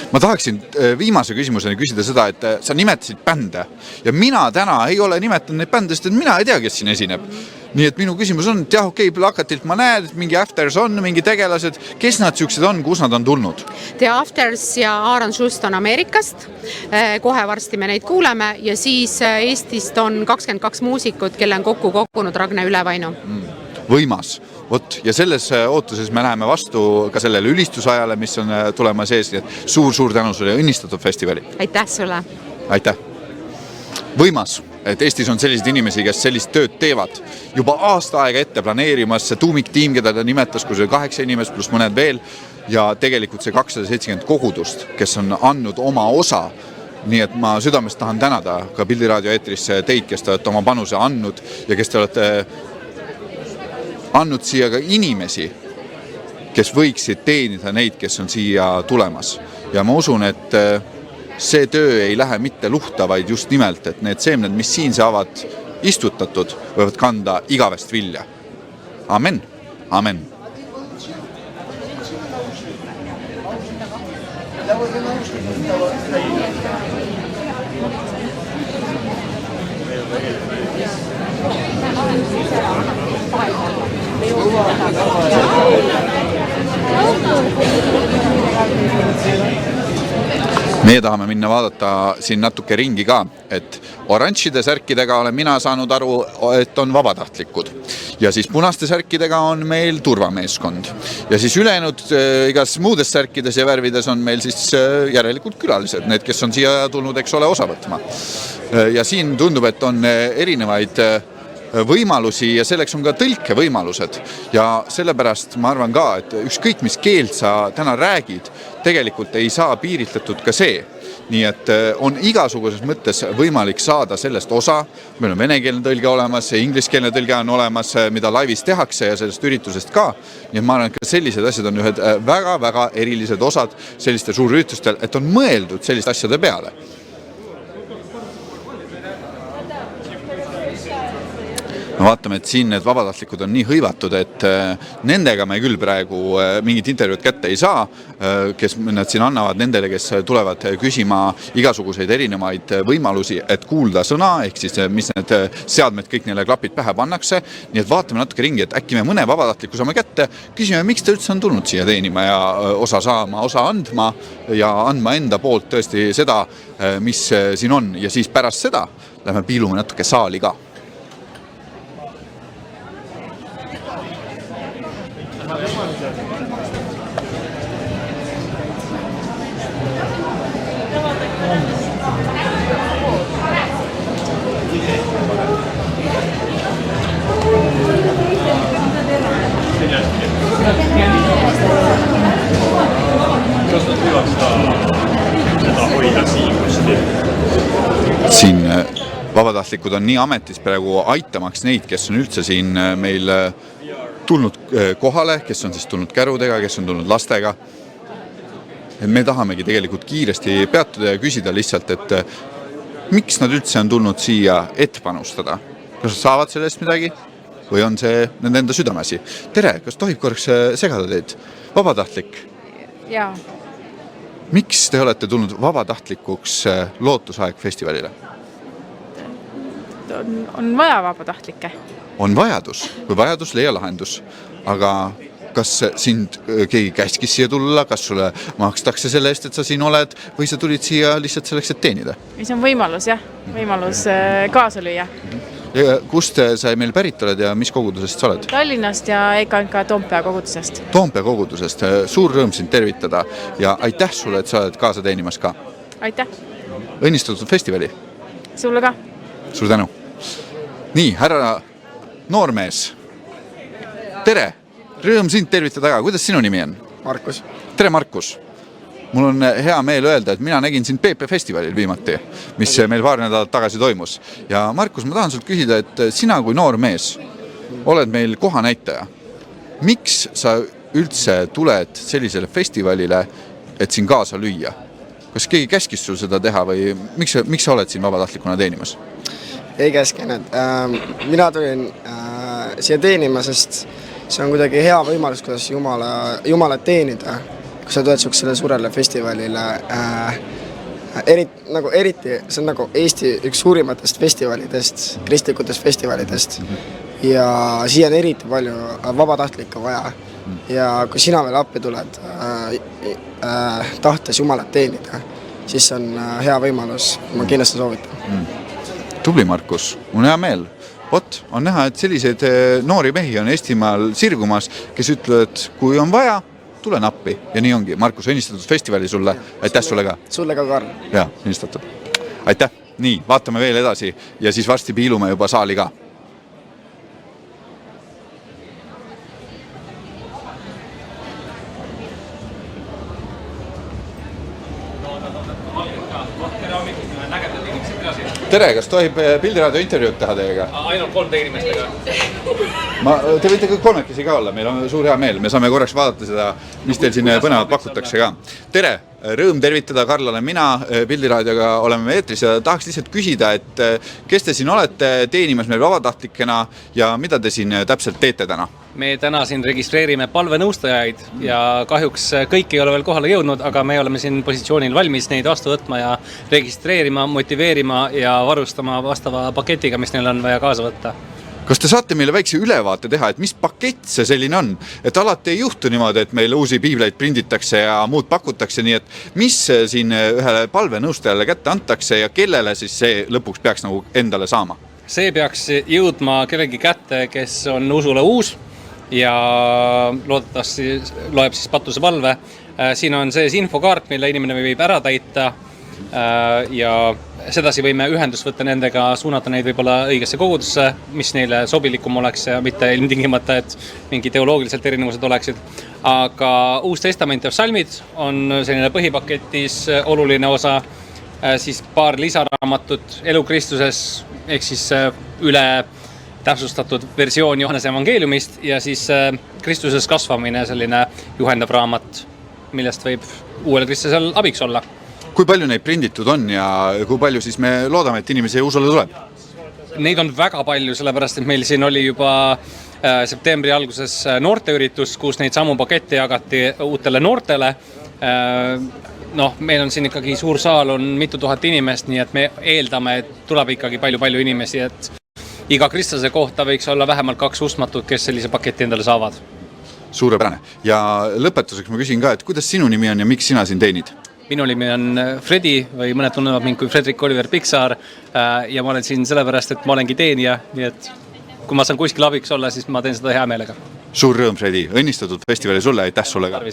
Speaker 1: Ma tahaksin viimase küsimuseni küsida seda, et sa nimetasid bände ja mina täna ei ole nimetanud neid bände, sest et mina ei tea, kes siin esineb. Nii et minu küsimus on, et jah, okei, plakatilt ma näen, et mingi Afters on, mingi tegelased, kes nad siuksed on, kus nad on tulnud?
Speaker 13: The Afters ja Aaron Schust on Ameerikast, kohe varsti me neid kuuleme ja siis Eestist on 22 muusikut, kelle on kokku kogunud Ragne Ülevainu.
Speaker 1: Võimas. Vot, ja selles ootuses me läheme vastu ka sellele ülistusajale, mis on tulema sees, nii et suur tänu sulle ja õnnistatud festivali.
Speaker 13: Aitäh sulle.
Speaker 1: Aitäh. Võimas, et Eestis on sellised inimesi, kes sellist tööd teevad juba aasta aega ette planeerimas, see tuumiktiim, keda ta nimetas, kui see 8 inimest pluss mõned veel ja tegelikult see 270 kogudust, kes on andnud oma osa. Nii et ma südamest tahan tänada ka Pildiraadio eetris teid, kes te olete oma panuse andnud ja kes te olete andnud siia ka inimesi, kes võiksid teenida neid, kes on siia tulemas. Ja ma usun, et see töö ei lähe mitte luhta, vaid just nimelt, et need seemned, mis siin saavad istutatud, võivad kanda igavest vilja. Amen. Amen. Meie tahame minna vaadata siin natuke ringi ka, et oranžide särkidega olen mina saanud aru, et on vabatahtlikud. Ja siis punaste särkidega on meil turvameeskond. Ja siis ülejäänud igas muudes särkides ja värvides on meil siis järelikult külalised, need, kes on siia tulnud, eks ole, osa võtma. Ja siin tundub, et on erinevaid võimalusi ja selleks on ka tõlke võimalused. Ja sellepärast ma arvan ka, et ükskõik mis keelt sa täna räägid, tegelikult ei saa piiritletud ka see. Nii et on igasuguses mõttes võimalik saada sellest osa. Meil on venekeelne tõlge olemas, ingliskeelne tõlge on olemas, mida laivis tehakse ja sellest üritusest ka. Nii et ma arvan, et sellised asjad on ühed väga-väga erilised osad selliste suurüritustel, et on mõeldud selliste asjade peale. Me vaatame, et siin need vabatahtlikud on nii hõivatud, et nendega me küll praegu mingit intervjuud kätte ei saa, kes nad siin annavad nendele, kes tulevad küsima igasuguseid erinevaid võimalusi, et kuulda sõna, ehk siis mis need seadmed kõik neile klapid pähe pannakse. Nii et vaatame natuke ringi, et äkki me mõne vabatahtliku saame kätte, küsime, miks ta üldse on tulnud siia teenima ja osa saama, osa andma ja andma enda poolt tõesti seda, mis siin on. Ja siis pärast seda lähme piilume natuke saali ka. Siin vabatahtlikud on nii ametis praegu aitamaks neid, kes on üldse siin meil tulnud kohale, kes on siis tulnud kärudega, kes on tulnud lastega. Et me tahamegi tegelikult kiiresti peatuda ja küsida lihtsalt, et miks nad üldse on tulnud siia et panustada? Kas saavad sellest midagi või on see nende enda südamesi? Tere, kas tohib korraks segada teid? Vabatahtlik?
Speaker 14: Jaa.
Speaker 1: Miks te olete tulnud vabatahtlikuks Lootusaeg festivalile?
Speaker 14: On vaja vabatahtlikke.
Speaker 1: On vajadus või vajadus leia lahendus. Aga kas sind keegi käskis siia tulla, kas sulle makstakse selle eest, et sa siin oled või sa tulid siia lihtsalt selleks, et teenida?
Speaker 14: See on võimalus, jah. Võimalus kaasa lüüa.
Speaker 1: Ja kust sa meil pärit oled ja mis kogudusest sa oled?
Speaker 14: Tallinnast ja EKNK Toompea kogudusest.
Speaker 1: Toompea kogudusest. Suur rõõm sind tervitada ja aitäh sulle, et sa oled kaasa teenimas ka.
Speaker 14: Aitäh.
Speaker 1: Õnnistatud festivali.
Speaker 14: Sulle ka.
Speaker 1: Suur tänu. Nii, härra noormees. Tere. Rõõm sind tervitada ka. Kuidas sinu nimi on?
Speaker 15: Markus.
Speaker 1: Tere, Markus. Mul on hea meel öelda, et mina nägin sind PP festivalil viimati, mis meil paar nädalat tagasi toimus. Ja Markus, ma tahan sult küsida, et sina kui noor mees oled meil kohanäitaja. Miks sa üldse tuled sellisele festivalile, et siin kaasa lüüa? Kas keegi käskis sul seda teha või miks sa oled siin vabatahtlikuna teenimas?
Speaker 15: Ei käskinud. Mina tulin siia teenima, sest see on kuidagi hea võimalus, kuidas Jumalat teenida. Kui sa tuled sellele suurele festivalile, eriti, see on nagu Eesti üks suurimatest festivalidest, kristlikutest festivalidest ja siia on eriti palju vabatahtlikke vaja ja kui sina veel appi tuled tahtes Jumalat teenida, siis on hea võimalus, ma kindlasti soovitan.
Speaker 1: Tubli, Markus, on hea meel. On näha, et selliseid noori mehi on Eestimaal sirgumas, kes ütlevad, et kui on vaja, tulen appi. Ja nii ongi. Markus, õnnistatud festivali sulle. Aitäh sulle ka.
Speaker 15: Sulle ka, Karl.
Speaker 1: Ja, õnnistatud. Aitäh. Nii, vaatame veel edasi ja siis varsti piilume juba saali ka. tere, kas tohib Pildiraadio intervjuud teha teiega?
Speaker 16: Ainult 3 inimestega.
Speaker 1: Te võite kõik kolmekesi ka olla, meil on suur hea meel, me saame korraks vaadata seda, mis teil siin põnevat pakutakse ka. Tere, rõõm tervitada, Karl olen mina, Pildiraadioga oleme eetris ja tahaks lihtsalt küsida, et kes te siin olete teenimas meil vabatahtlikena ja mida te siin täpselt teete täna?
Speaker 16: Me täna siin registreerime palvenõustajaid ja kahjuks kõik ei ole veel kohale jõudnud, aga me oleme siin positsioonil valmis neid vastu võtma ja registreerima, motiveerima ja varustama vastava paketiga, mis neil on vaja kaasa võtta.
Speaker 1: Kas te saate meile väikse ülevaate teha, et mis pakett see selline on? Et alati ei juhtu niimoodi, et meil uusi piibleid prinditakse ja muud pakutakse, nii et mis siin ühele palvenõustajale kätte antakse ja kellele siis see lõpuks peaks nagu endale saama?
Speaker 16: See peaks jõudma kellegi kätte, kes on usule uus ja loodetavasti loeb siis patuse palve. Siin on sees infokaart, mille inimene võib ära täita ja sedasi võime ühendust võtta nendega, suunata neid võib-olla õigesse kogudusse, mis neile sobilikum oleks ja mitte ilmtingimata, et mingi teoloogiliselt erinevused oleksid. Aga Uus Testament ja psalmid on selline põhipaketis oluline osa, siis paar lisaraamatut Elu Kristuses ehk siis üle täpsustatud versioon Johannese evangeeliumist ja siis Kristuses kasvamine, selline juhendav raamat, millest võib uuele kristlasel abiks olla.
Speaker 1: Kui palju neid prinditud on ja kui palju siis me loodame, et inimesi usule tuleb?
Speaker 16: Neid on väga palju, sellepärast et meil siin oli juba septembri alguses noorteüritus, kus neid samu pakette jagati uutele noortele. Meil on siin ikkagi suur saal, on mitu tuhat inimest, nii et me eeldame, et tuleb ikkagi palju inimesi, et iga kristlase kohta võiks olla vähemalt 2 uskmatut, kes sellise paketi endale saavad.
Speaker 1: Suurepärane. Ja lõpetuseks ma küsin ka, et kuidas sinu nimi on ja miks sina siin teenid?
Speaker 16: Minu nimi on Fredi või mõned tunnevad mind kui Fredrik Oliver Piksaar ja ma olen siin sellepärast, et ma olengi teenija, nii et kui ma saan kuskil abiks olla, siis ma teen seda hea meelega.
Speaker 1: Suur rõõm, Fredi. Õnnistatud festivali sulle, aitäh sulle ka.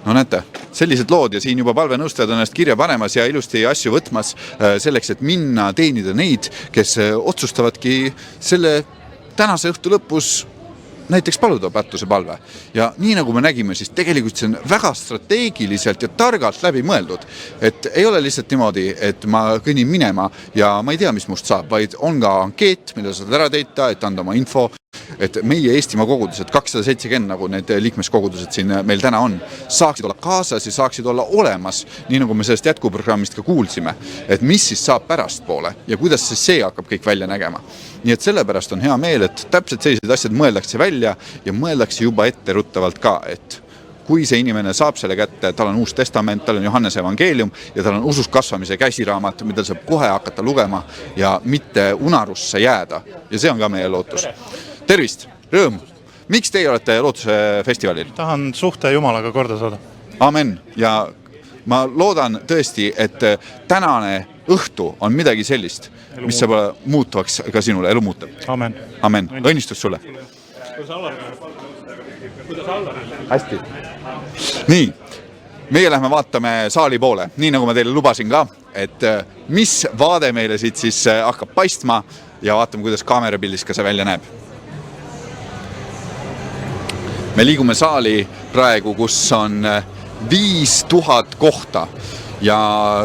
Speaker 1: No näete, sellised lood ja siin juba palvenõustajad on ennast kirja panemas ja ilusti asju võtmas selleks, et minna teenida neid, kes otsustavadki selle tänase õhtu lõpus näiteks paluda patuse palve. Ja nii nagu me nägime, siis tegelikult see on väga strateegiliselt ja targalt läbi mõeldud. Et ei ole lihtsalt niimoodi, et ma kõnnin minema ja ma ei tea, mis must saab, vaid on ka ankeet, mille saad ära teita, et anda oma info, et meie Eestimaa kogudused, 270 nagu need liikmeskogudused siin meil täna on, saaksid olla kaasas ja saaksid olla olemas, nii nagu me sellest jätkuprogrammist ka kuulsime, et mis siis saab pärastpoole ja kuidas siis see hakkab kõik välja nägema. Nii et sellepärast on hea meel, et täpselt sellised asjad mõeldakse välja ja mõeldakse juba etteruttavalt ka, et kui see inimene saab selle kätte, tal on Uus Testament, tal on Johannese evangeelium ja tal on usus kasvamise käsiraamat, mida saab kohe hakata lugema ja mitte unarusse jääda. Ja see on ka meie lootus. Tervist, rõõm. Miks teie olete Lootuse festivalil?
Speaker 17: Tahan suhte Jumalaga korda saada.
Speaker 1: Amen. Ja ma loodan tõesti, et tänane õhtu on midagi sellist, mis saab muutuvaks ka sinule, elu muuta.
Speaker 17: Amen.
Speaker 1: Amen. Õnnistus sulle. Hästi. Nii, meie lähme vaatame saali poole, nii nagu ma teile lubasin ka, et mis vaade meile siit siis hakkab paistma ja vaatame, kuidas kaamerapildis ka see välja näeb. Me liigume saali praegu, kus on 5000 kohta ja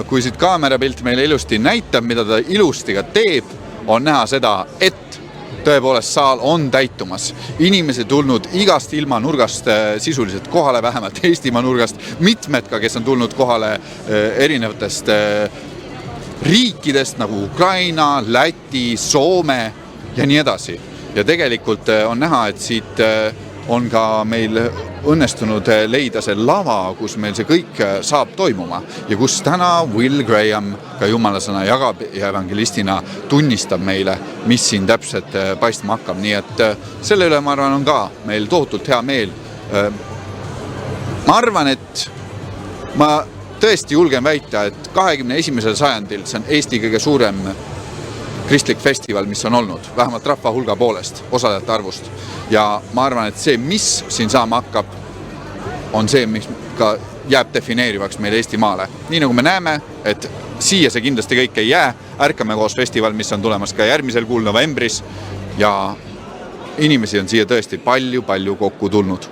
Speaker 1: kui siit kaamerapilt meile ilusti näitab, mida ta ilusti ka teeb, on näha seda, et tõepoolest saal on täitumas. Inimesed tulnud igast ilma nurgast sisuliselt kohale, vähemalt Eestimaa nurgast, mitmed ka, kes on tulnud kohale erinevatest riikidest nagu Ukraina, Läti, Soome ja nii edasi. Ja tegelikult on näha, et siit on ka meil õnnestunud leida see lava, kus meil see kõik saab toimuma ja kus täna Will Graham ka jumalasõna jagab ja evangelistina tunnistab meile, mis siin täpselt paistma hakkab. Nii et selle üle, ma arvan, on ka meil tohutult hea meel. Ma arvan, et ma tõesti julgen väita, et 21. sajandil see on Eesti kõige suurem kristlik festival, mis on olnud, vähemalt rahva hulga poolest, osalejate arvust. Ja ma arvan, et see, mis siin saama hakkab, on see, mis ka jääb defineerivaks meil Eestimaale. Nii nagu me näeme, et siia see kindlasti kõik ei jää. Ärkame koos festival, mis on tulemas ka järgmisel kuul novembris ja inimesi on siia tõesti palju kokku tulnud.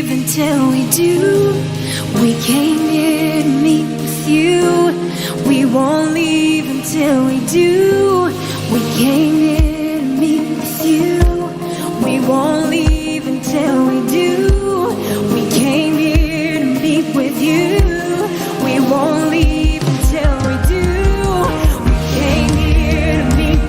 Speaker 12: Until we do, we came here to meet with you. We won't leave until we do. We came here to meet with you. We won't leave until we do. We came here to meet with you. We won't leave until we do. We came here to meet.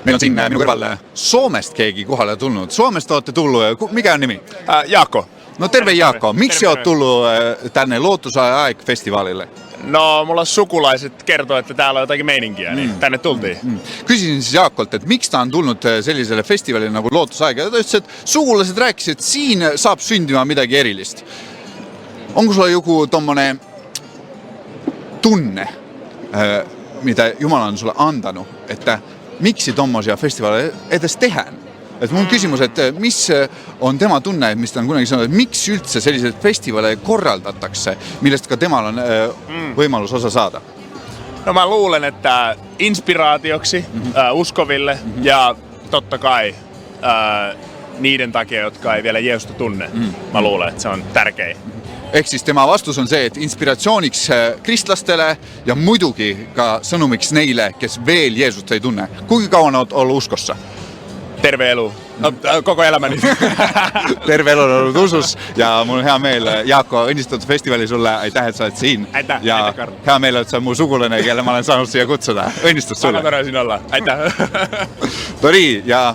Speaker 1: Meil on siin minu kõrval Soomest keegi kohale tulnud. Soomest olette tullut. Mikä on nimi?
Speaker 18: Jaakko.
Speaker 1: No terve Jaakko. Miksi olet tullut tänne Lootusajan festivaalille?
Speaker 18: No, mulla sukulaiset kertoo, että täällä on jotakin meininkiä, niin tänne tultiin.
Speaker 1: Küsisin siis Jaakolt, et miks ta on tulnud sellisele festivaalile nagu Lootusaeg. Ja ta ütles, et sugulased rääkisid, et siin saab sündima midagi erilist. Onko sulla joku tommone tunne, mitä Jumala on sulle antanut, että miksi tommosia festivaaleja edes tehdään? Et mun küsimus, et mis on tema tunne, mis ta on kunagi sanonut, et miks üldse selliseid festivaale korraldatakse, millest ka temal on võimalus osa saada?
Speaker 18: No mä luulen, että inspiraatioksi uskoville ja totta kai niiden takia, jotka ei vielä Jeesusta tunne. Mä luulen, että se on tärkein.
Speaker 1: Ehk siis tema vastus on see, et inspiratsiooniks kristlastele ja muidugi ka sõnumiks neile, kes veel Jeesust ei tunne. Kuinka kauan olet ollut uskossa?
Speaker 18: Terve elu. Koko elämäni.
Speaker 1: Terve elu on ollut usus ja mul on hea meel, Jaakko, õnnistatud festivali sulle, aitäh, et sa oled siin.
Speaker 18: Aitäh,
Speaker 1: ja
Speaker 18: aitäh, Karl.
Speaker 1: Hea meel, et sa on mu sugulane, kelle ma olen saanud siia kutsuda. Õnnistus sulle.
Speaker 18: Väga tore siin olla. Aitäh.
Speaker 1: Tori, ja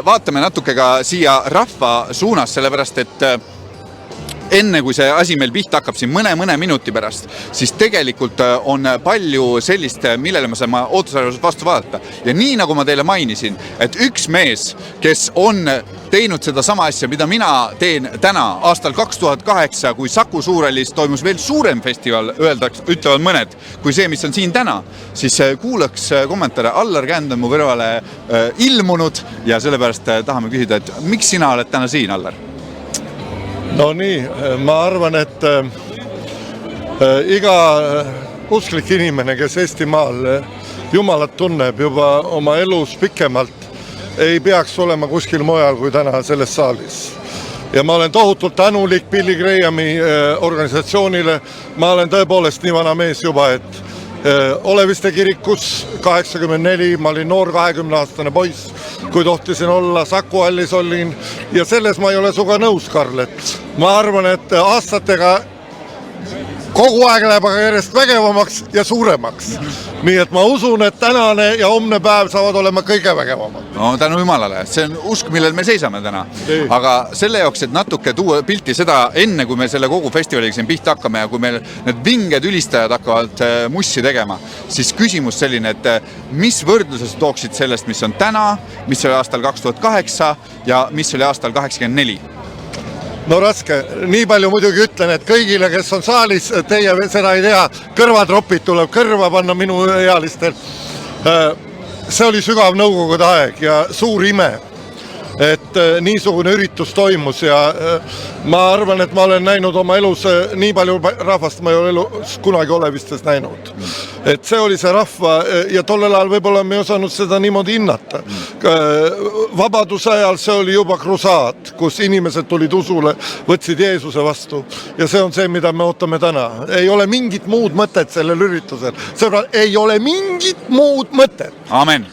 Speaker 1: vaatame natuke ka siia rahva suunas, sellepärast, et enne kui see asi meil pihta hakkab siin mõne minuti pärast, siis tegelikult on palju sellist, millele ma saan ootusarvusest vastu vaadata. Ja nii nagu ma teile mainisin, et üks mees, kes on teinud seda sama asja, mida mina teen täna aastal 2008, kui Saku Suurhallis toimus veel suurem festival, ütlevad mõned, kui see, mis on siin täna, siis kuulaks kommentaare. Allar Känd on mu kõrvale ilmunud ja sellepärast tahame küsida, et miks sina oled täna siin, Allar?
Speaker 19: No nii, ma arvan, et iga usklik inimene, kes Eestimaal Jumalat tunneb juba oma elus pikemalt, ei peaks olema kuskil mujal kui täna selles saalis. ja ma olen tohutult tänulik Billy Grahami organisatsioonile. Ma olen tõepoolest nii vana mees juba, et Oleviste kirikus 84, ma olin noor 20-aastane poiss, kui tohtisin olla, Saku hallis olin ja selles ma ei ole suga nõus, Karl, et ma arvan, et aastatega kogu aeg läheb aga järjest vägevamaks ja suuremaks. Nii et ma usun, et tänane ja homne päev saavad olema kõige vägevamad.
Speaker 1: No tänu Jumalale, see on usk, millel me seisame täna. Aga selle jaoks, et natuke tuua pilti seda enne, kui me selle kogu festivaliga siin pihta hakkame ja kui meil need vinged ülistajad hakkavad mussi tegema, siis küsimus selline, et mis võrdluses tooksid sellest, mis on täna, mis oli aastal 2008 ja mis oli aastal 84?
Speaker 19: No raske, nii palju muidugi ütlen, et kõigile, kes on saalis, teie seda ei tea, kõrvatropid tuleb kõrva panna minu ealistel. See oli sügav nõukogude aeg ja suur ime, et niisugune üritus toimus ja ma arvan, et ma olen näinud oma elus nii palju rahvast, ma ei ole elus kunagi Olevistes näinud. Et see oli see rahva ja tollel ajal võib-olla me ei osanud seda niimoodi hinnata. Vabaduse ajal see oli juba krusaat, kus inimesed tulid usule, võtsid Jeesuse vastu ja see on see, mida me ootame täna. Ei ole mingit muud mõtet sellel üritusel. Ei ole mingit muud mõtet.
Speaker 1: Amen.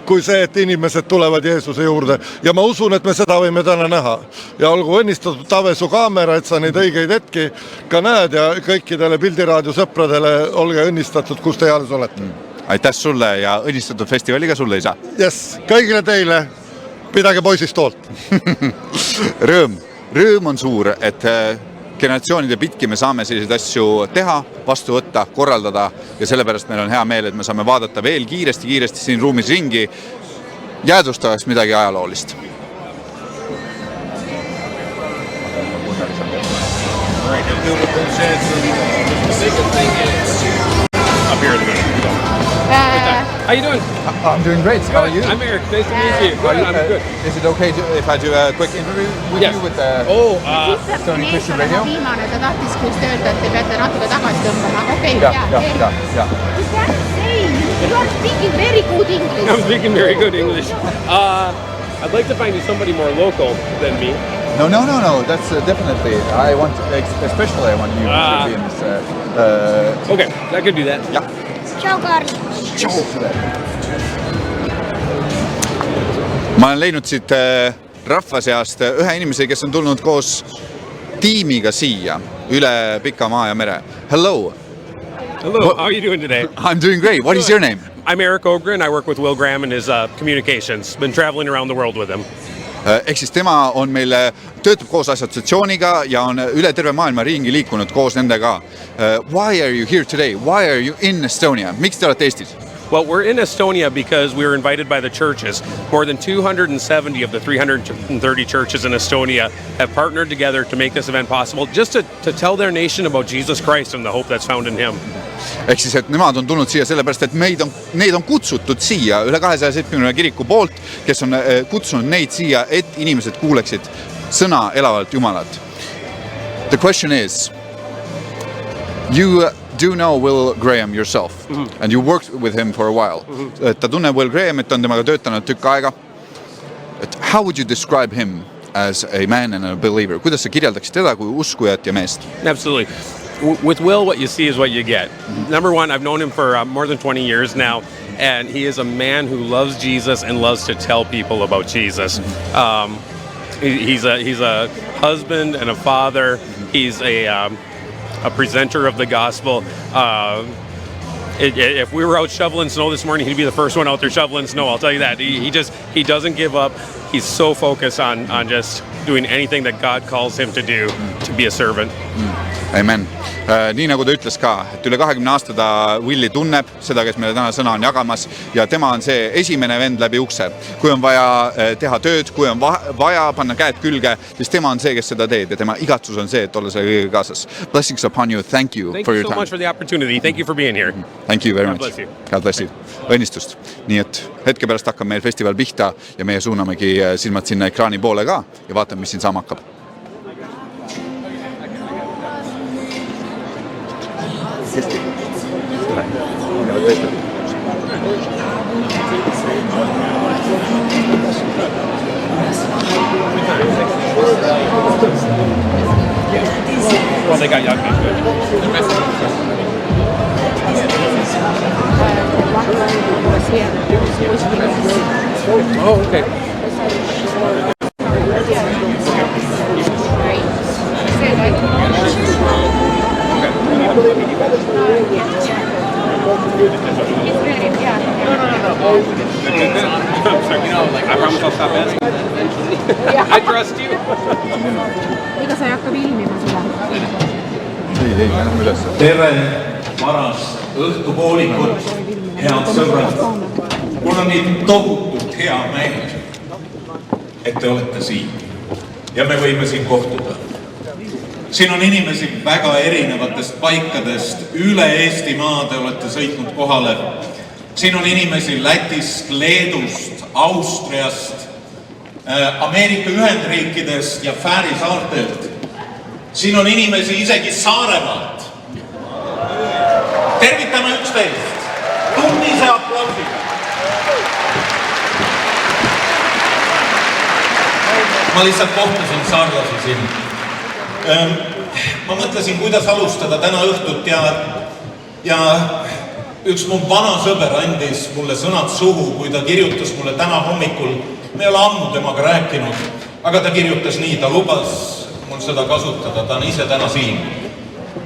Speaker 19: Kui see, et inimesed tulevad Jeesuse juurde ja ma usun, et me seda võime täna näha ja olgu õnnistatud Tave su kaamera, et sa neid õigeid hetki ka näed ja kõikidele Pildiraadio sõpradele olge õnnistatud, kus te alles olete.
Speaker 1: Aitäh sulle ja õnnistatud festivaliga sulle, isa.
Speaker 19: Yes, kõigile teile pidage poisist hoolt.
Speaker 1: Rõõm on suur, et generatsioonide pitki me saame selliseid asju teha, vastu võtta, korraldada ja sellepärast meil on hea meel, et me saame vaadata veel kiiresti siin ruumis ringi jäädustavaks midagi ajaloolist.
Speaker 20: How you doing?
Speaker 1: I'm doing great. How are you?
Speaker 20: I'm Eric. Nice to meet you. Good, I'm good.
Speaker 1: Is it okay if I do a quick interview with you with Estonian Christian Radio?
Speaker 13: Viimane, ta tahtis just öelda, et te peate natuke tagasi tõmbama. Okay,
Speaker 1: yeah.
Speaker 13: You are speaking very good English.
Speaker 20: I'm speaking very good English. I'd like to find you somebody more local than me.
Speaker 1: No. That's definitely. I want you to be in this.
Speaker 20: Okay, I could do that.
Speaker 1: Yeah.
Speaker 12: Ciao, Karl.
Speaker 1: Ma olen leidnud siit rahva seast ühe inimese, kes on tulnud koos tiimiga siia üle pika maa ja mere. Hello.
Speaker 20: Hello, how are you doing today?
Speaker 1: I'm doing great. What is your name?
Speaker 20: I'm Eric Ogren. I work with Will Graham in his communications. Been traveling around the world with him.
Speaker 1: Ehk siis tema on meil, töötab koos assotsiatsiooniga ja on üle terve maailma ringi liikunud koos nendega. Why are you here today? Why are you in Estonia? Miks te olete Eestis?
Speaker 20: Well, we're in Estonia because we were invited by the churches. More than 270 of the 330 churches in Estonia have partnered together to make this event possible, just to tell their nation about Jesus Christ and the hope that's found in him.
Speaker 1: Ehk siis, et nemad on tulnud siia sellepärast, et neid on kutsutud siia üle 270 kiriku poolt, kes on kutsunud neid siia, et inimesed kuuleksid sõna elavalt Jumalat. The question is, you do know Will Graham yourself and you worked with him for a while. Ta tunneb Will Graham, et on temaga töötanud tükk aega. How would you describe him as a man and a believer? Kuidas sa kirjeldaksid teda kui uskujat ja meest?
Speaker 20: Absolutely. With Will, what you see is what you get. Number one, I've known him for more than 20 years now, and he is a man who loves Jesus and loves to tell people about Jesus. He's a husband and a father. He's a presenter of the gospel. If we were out shoveling snow this morning, he'd be the first one out there shoveling snow. I'll tell you that. He doesn't give up. He's so focused on just doing anything that God calls him to do, to be a servant.
Speaker 1: Amen. Nii nagu ta ütles ka, et üle 20 aasta ta Willi tunneb, seda, kes meile täna sõna on jagamas, ja tema on see esimene vend läbi ukse. Kui on vaja teha tööd, kui on vaja panna käed külge, siis tema on see, kes seda teeb, ja tema igatsus on see, et olla selle kõige kaasas. Blessings upon you. Thank you for your time.
Speaker 20: Thank you so much for the opportunity. Thank you for being here.
Speaker 1: Thank you very much.
Speaker 20: God bless you.
Speaker 1: God bless you. Õnnistust. Nii et hetke pärast hakkab meil festival pihta ja meie suunamegi silmad sinna ekraani poole ka ja vaatame, mis siin saama hakkab.
Speaker 16: Well, they got young men good. Oh, okay. I promise I'll stop asking. I trust you.
Speaker 13: Ega sa ei hakka filmima seda?
Speaker 1: Ei, lähme üles.
Speaker 21: Tere varast õhtupoolikut, head sõbrad. Mul on nii tohutult hea meel, et te olete siin ja me võime siin kohtuda. Siin on inimesi väga erinevatest paikadest, üle Eestimaa te olete sõitnud kohale. Siin on inimesi Lätist, Leedust, Austriast, Ameerika Ühendriikidest ja Fääri saartelt. Siin on inimesi isegi Saaremaalt. Tervitame üksteist. Tunnise aplausiga. Ma lihtsalt kohtasin saarlasi siin. Ma mõtlesin, kuidas alustada täna õhtut ja üks mu vana sõber andis mulle sõnad suhu, kui ta kirjutas mulle täna hommikul. Me ei ole ammu temaga rääkinud, aga ta kirjutas nii, ta lubas mul seda kasutada, ta on ise täna siin.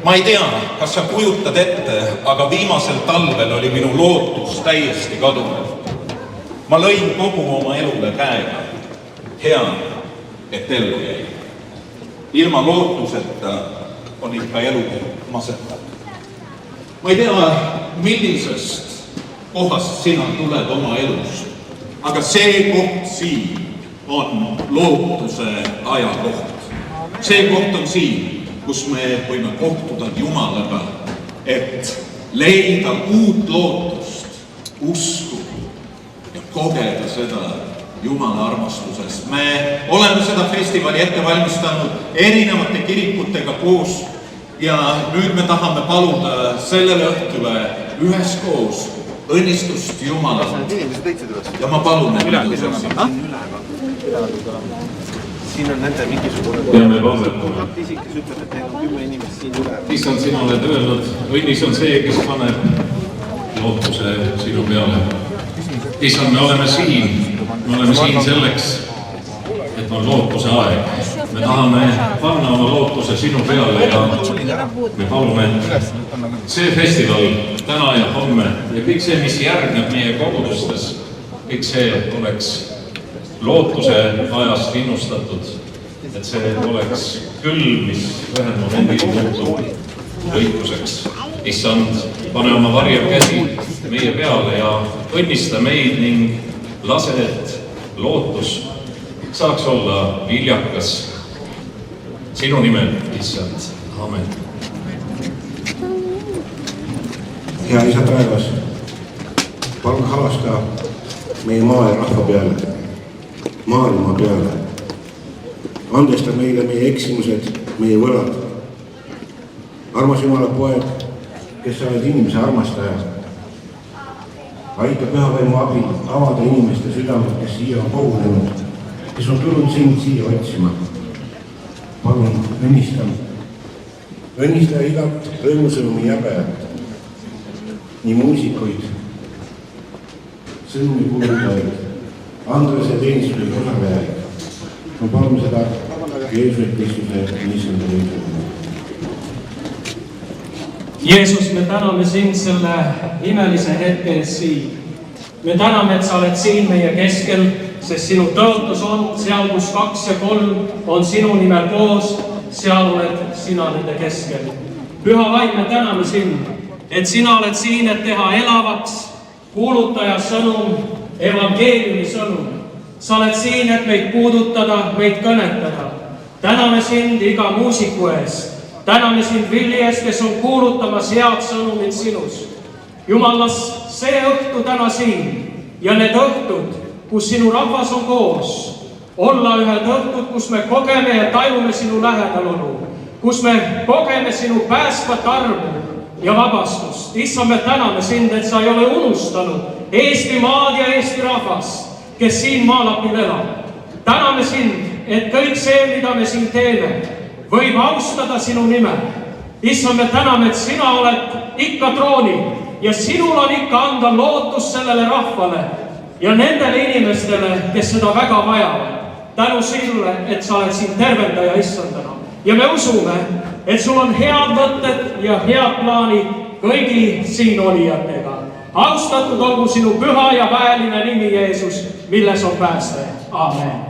Speaker 21: Ma ei tea, kas sa kujutad ette, aga viimasel talvel oli minu lootus täiesti kadunud. Ma lõin kogu oma elule käega. Hea, et ellu jäi. Ilma lootuseta on ikka elu masetav. Ma ei tea, millisest kohast sina tuled oma elust, aga see koht siin on lootuse ajakoht. See koht on siin, kus me võime kohtuda Jumalaga, et leida uut lootust, usku ja kogeda seda Jumala armastusest. Me oleme seda festivali ette valmistanud erinevate kirikutega koos ja nüüd me tahame paluda sellele õhtule üheskoos õnnistust Jumalale. Ja ma palun,
Speaker 9: siin on nende mingisugune
Speaker 21: peame palvetama.
Speaker 9: kontaktisik, kes ütleb, et neil on 10 inimest siin üle.
Speaker 21: Issand, sina oled öelnud, õnnis on see, kes paneb lootuse sinu peale. Issand, me oleme siin selleks, et on lootuse aeg. Me tahame panna oma lootuse sinu peale ja me palume, et see festival täna ja homme ja kõik see, mis järgneb meie kogudustes, kõik see oleks lootuse ajast innustatud, et see oleks küll, mis ühel momendil muutub õiguseks. Issand, pane oma varjev käsi meie peale ja õnnista meid ning lase, et lootus saaks olla viljakas. Sinu nimel, Issand. Amen.
Speaker 22: Hea Isa taevas, palun halasta meie maa ja rahva peale, maailma peale. Andesta meile meie eksimused, meie võlad. Armas Jumala poeg, kes sa oled inimese armastaja. Aita pühavaimu abil avada inimeste südamed, kes siia on kogunenud, kes on tulnud sind siia otsima. Palun õnnista igat rõõmusõnumi jagajat, nii muusikuid, sõnumi kuulutajaid, Andrese teenistusel osalejaid. Ma palun seda Jeesuse Kristuse niisugune võitlema.
Speaker 23: Jeesus, me täname sind selle imelise hetke eest siin. Me täname, et sa oled siin meie keskel, sest sinu tõotus on seal, kus 2 ja 3 on sinu nimel koos, seal oled sina nende keskel. Püha vaim, me täname sind, et sina oled siin, et teha elavaks kuulutaja sõnum, evangeeliumi sõnum. Sa oled siin, et meid puudutada, meid kõnetada. Täname sind iga muusiku eest. Täname sind Villi eest, kes on kuulutamas head sõnumid sinus. Jumalas, see õhtu täna siin ja need õhtud, kus sinu rahvas on koos, olla ühed õhtud, kus me kogeme ja tajume sinu lähedalolu, kus me kogeme sinu päästvat armu ja vabastust. Issa, me täname sind, et sa ei ole unustanud Eesti maad ja Eesti rahvast, kes siin maalapil elab. täname sind, et kõik see, mida me siin teeme, võib austada sinu nime. Issand, me täname, et sina oled ikka troonil ja sinul on ikka anda lootus sellele rahvale ja nendele inimestele, kes seda väga vajavad. Tänu sille, et sa oled siin tervendaja issandana. Ja me usume, et sul on head mõtted ja head plaanid kõigi siin olijatega. Austatud olgu sinu püha ja väeline nimi Jeesus, milles on pääste. Amen.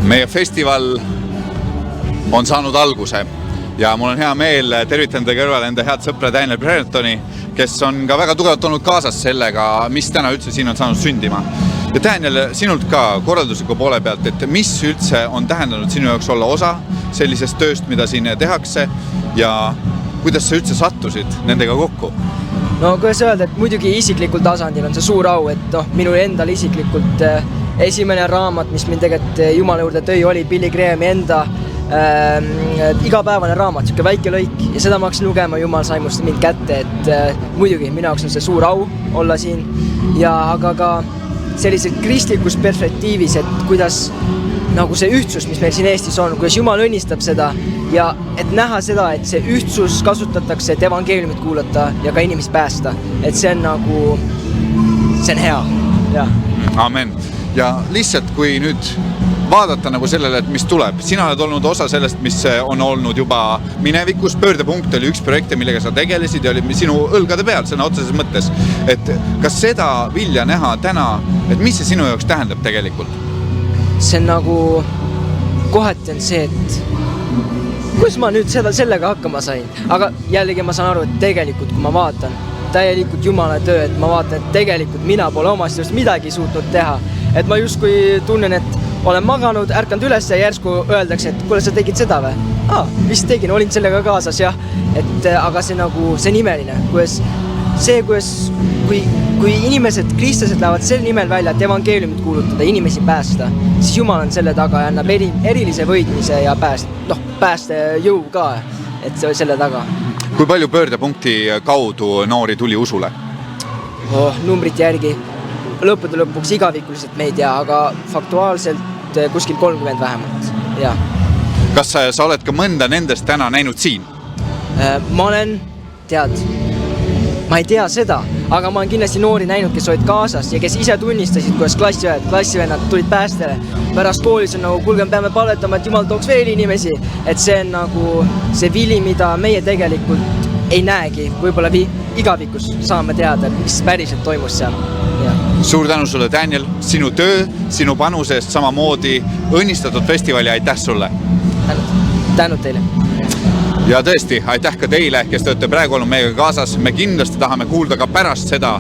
Speaker 1: Meie festival on saanud alguse ja mul on hea meel tervitada enda kõrval enda head sõpra Daniel Brentoni, kes on ka väga tugevalt olnud kaasas sellega, mis täna üldse siin on saanud sündima. Ja Daniel, sinult ka korraldusliku poole pealt, et mis üldse on tähendanud sinu jaoks olla osa sellisest tööst, mida siin tehakse ja kuidas sa üldse sattusid nendega kokku?
Speaker 2: No kuidas öelda, et muidugi isiklikul tasandil on see suur au, et minul endal isiklikult esimene raamat, mis mind tegelikult Jumala juurde tõi, oli Billy Grahami enda igapäevane raamat, siuke väike lõik ja seda ma hakkasin lugema, Jumal sai must mind kätte, et muidugi minu jaoks on see suur au olla siin ja aga ka selliselt kristlikus perspektiivis, et kuidas nagu see ühtsus, mis meil siin Eestis on, kuidas Jumal õnnistab seda ja et näha seda, et see ühtsus kasutatakse, et evangeeliumit kuulata ja ka inimesi päästa, et see on nagu, see on hea, jah.
Speaker 1: Amen. Ja lihtsalt kui nüüd vaadata nagu sellele, et mis tuleb. Sina oled olnud osa sellest, mis on olnud juba minevikus. Pöördepunkt oli üks projekte, millega sa tegelesid ja oli sinu õlgade peal, sõna otseses mõttes. Et kas seda vilja näha täna, et mis see sinu jaoks tähendab tegelikult?
Speaker 2: See on nagu kohati on see, et kuidas ma nüüd sellega hakkama sain, aga jällegi ma saan aru, et tegelikult kui ma vaatan täielikult Jumala töö, et ma vaatan, et tegelikult mina pole omast just midagi suutnud teha, et ma justkui tunnen, et olen maganud, ärkanud üles ja järsku öeldakse, et kuule, sa tegid seda või? Vist tegin, olin sellega kaasas, jah. Aga see on imeline, kui inimesed, kristlased lähevad selle nimel välja, et evangeeliumit kuulutada, inimesi päästa, siis Jumal on selle taga ja annab erilise võitmise ja pääste jõu ka, et see oli selle taga.
Speaker 1: Kui palju pöördepunkti kaudu noori tuli usule?
Speaker 2: Numbrite järgi lõppude lõpuks igavikuliselt me ei tea, aga faktuaalselt kuskil 30 vähemalt, jah.
Speaker 1: Kas sa oled ka mõnda nendest täna näinud siin?
Speaker 2: Ma olen, ma ei tea seda, aga ma olen kindlasti noori näinud, kes olid kaasas ja kes ise tunnistasid, kuidas klassivennad tulid päästele. Pärast koolis on kuulge, peame palvetama, et Jumal tooks veel inimesi, et see on see vili, mida meie tegelikult ei näegi. Võib-olla igavikus saame teada, mis päriselt toimus seal.
Speaker 1: Suur tänu sulle, Daniel, sinu töö, sinu panuse eest samamoodi, õnnistatud festivali, aitäh sulle!
Speaker 2: Tänud teile!
Speaker 1: Ja tõesti, aitäh ka teile, kes te olete praegu olnud meiega kaasas. Me kindlasti tahame kuulda ka pärast seda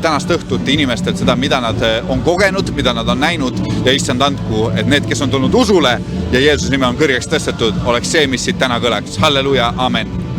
Speaker 1: tänast õhtut inimestelt seda, mida nad on kogenud, mida nad on näinud ja issand andku, et need, kes on tulnud usule ja Jeesuse nime on kõrgeks tõstetud, oleks see, mis siit täna kõleks. Halleluja, amen!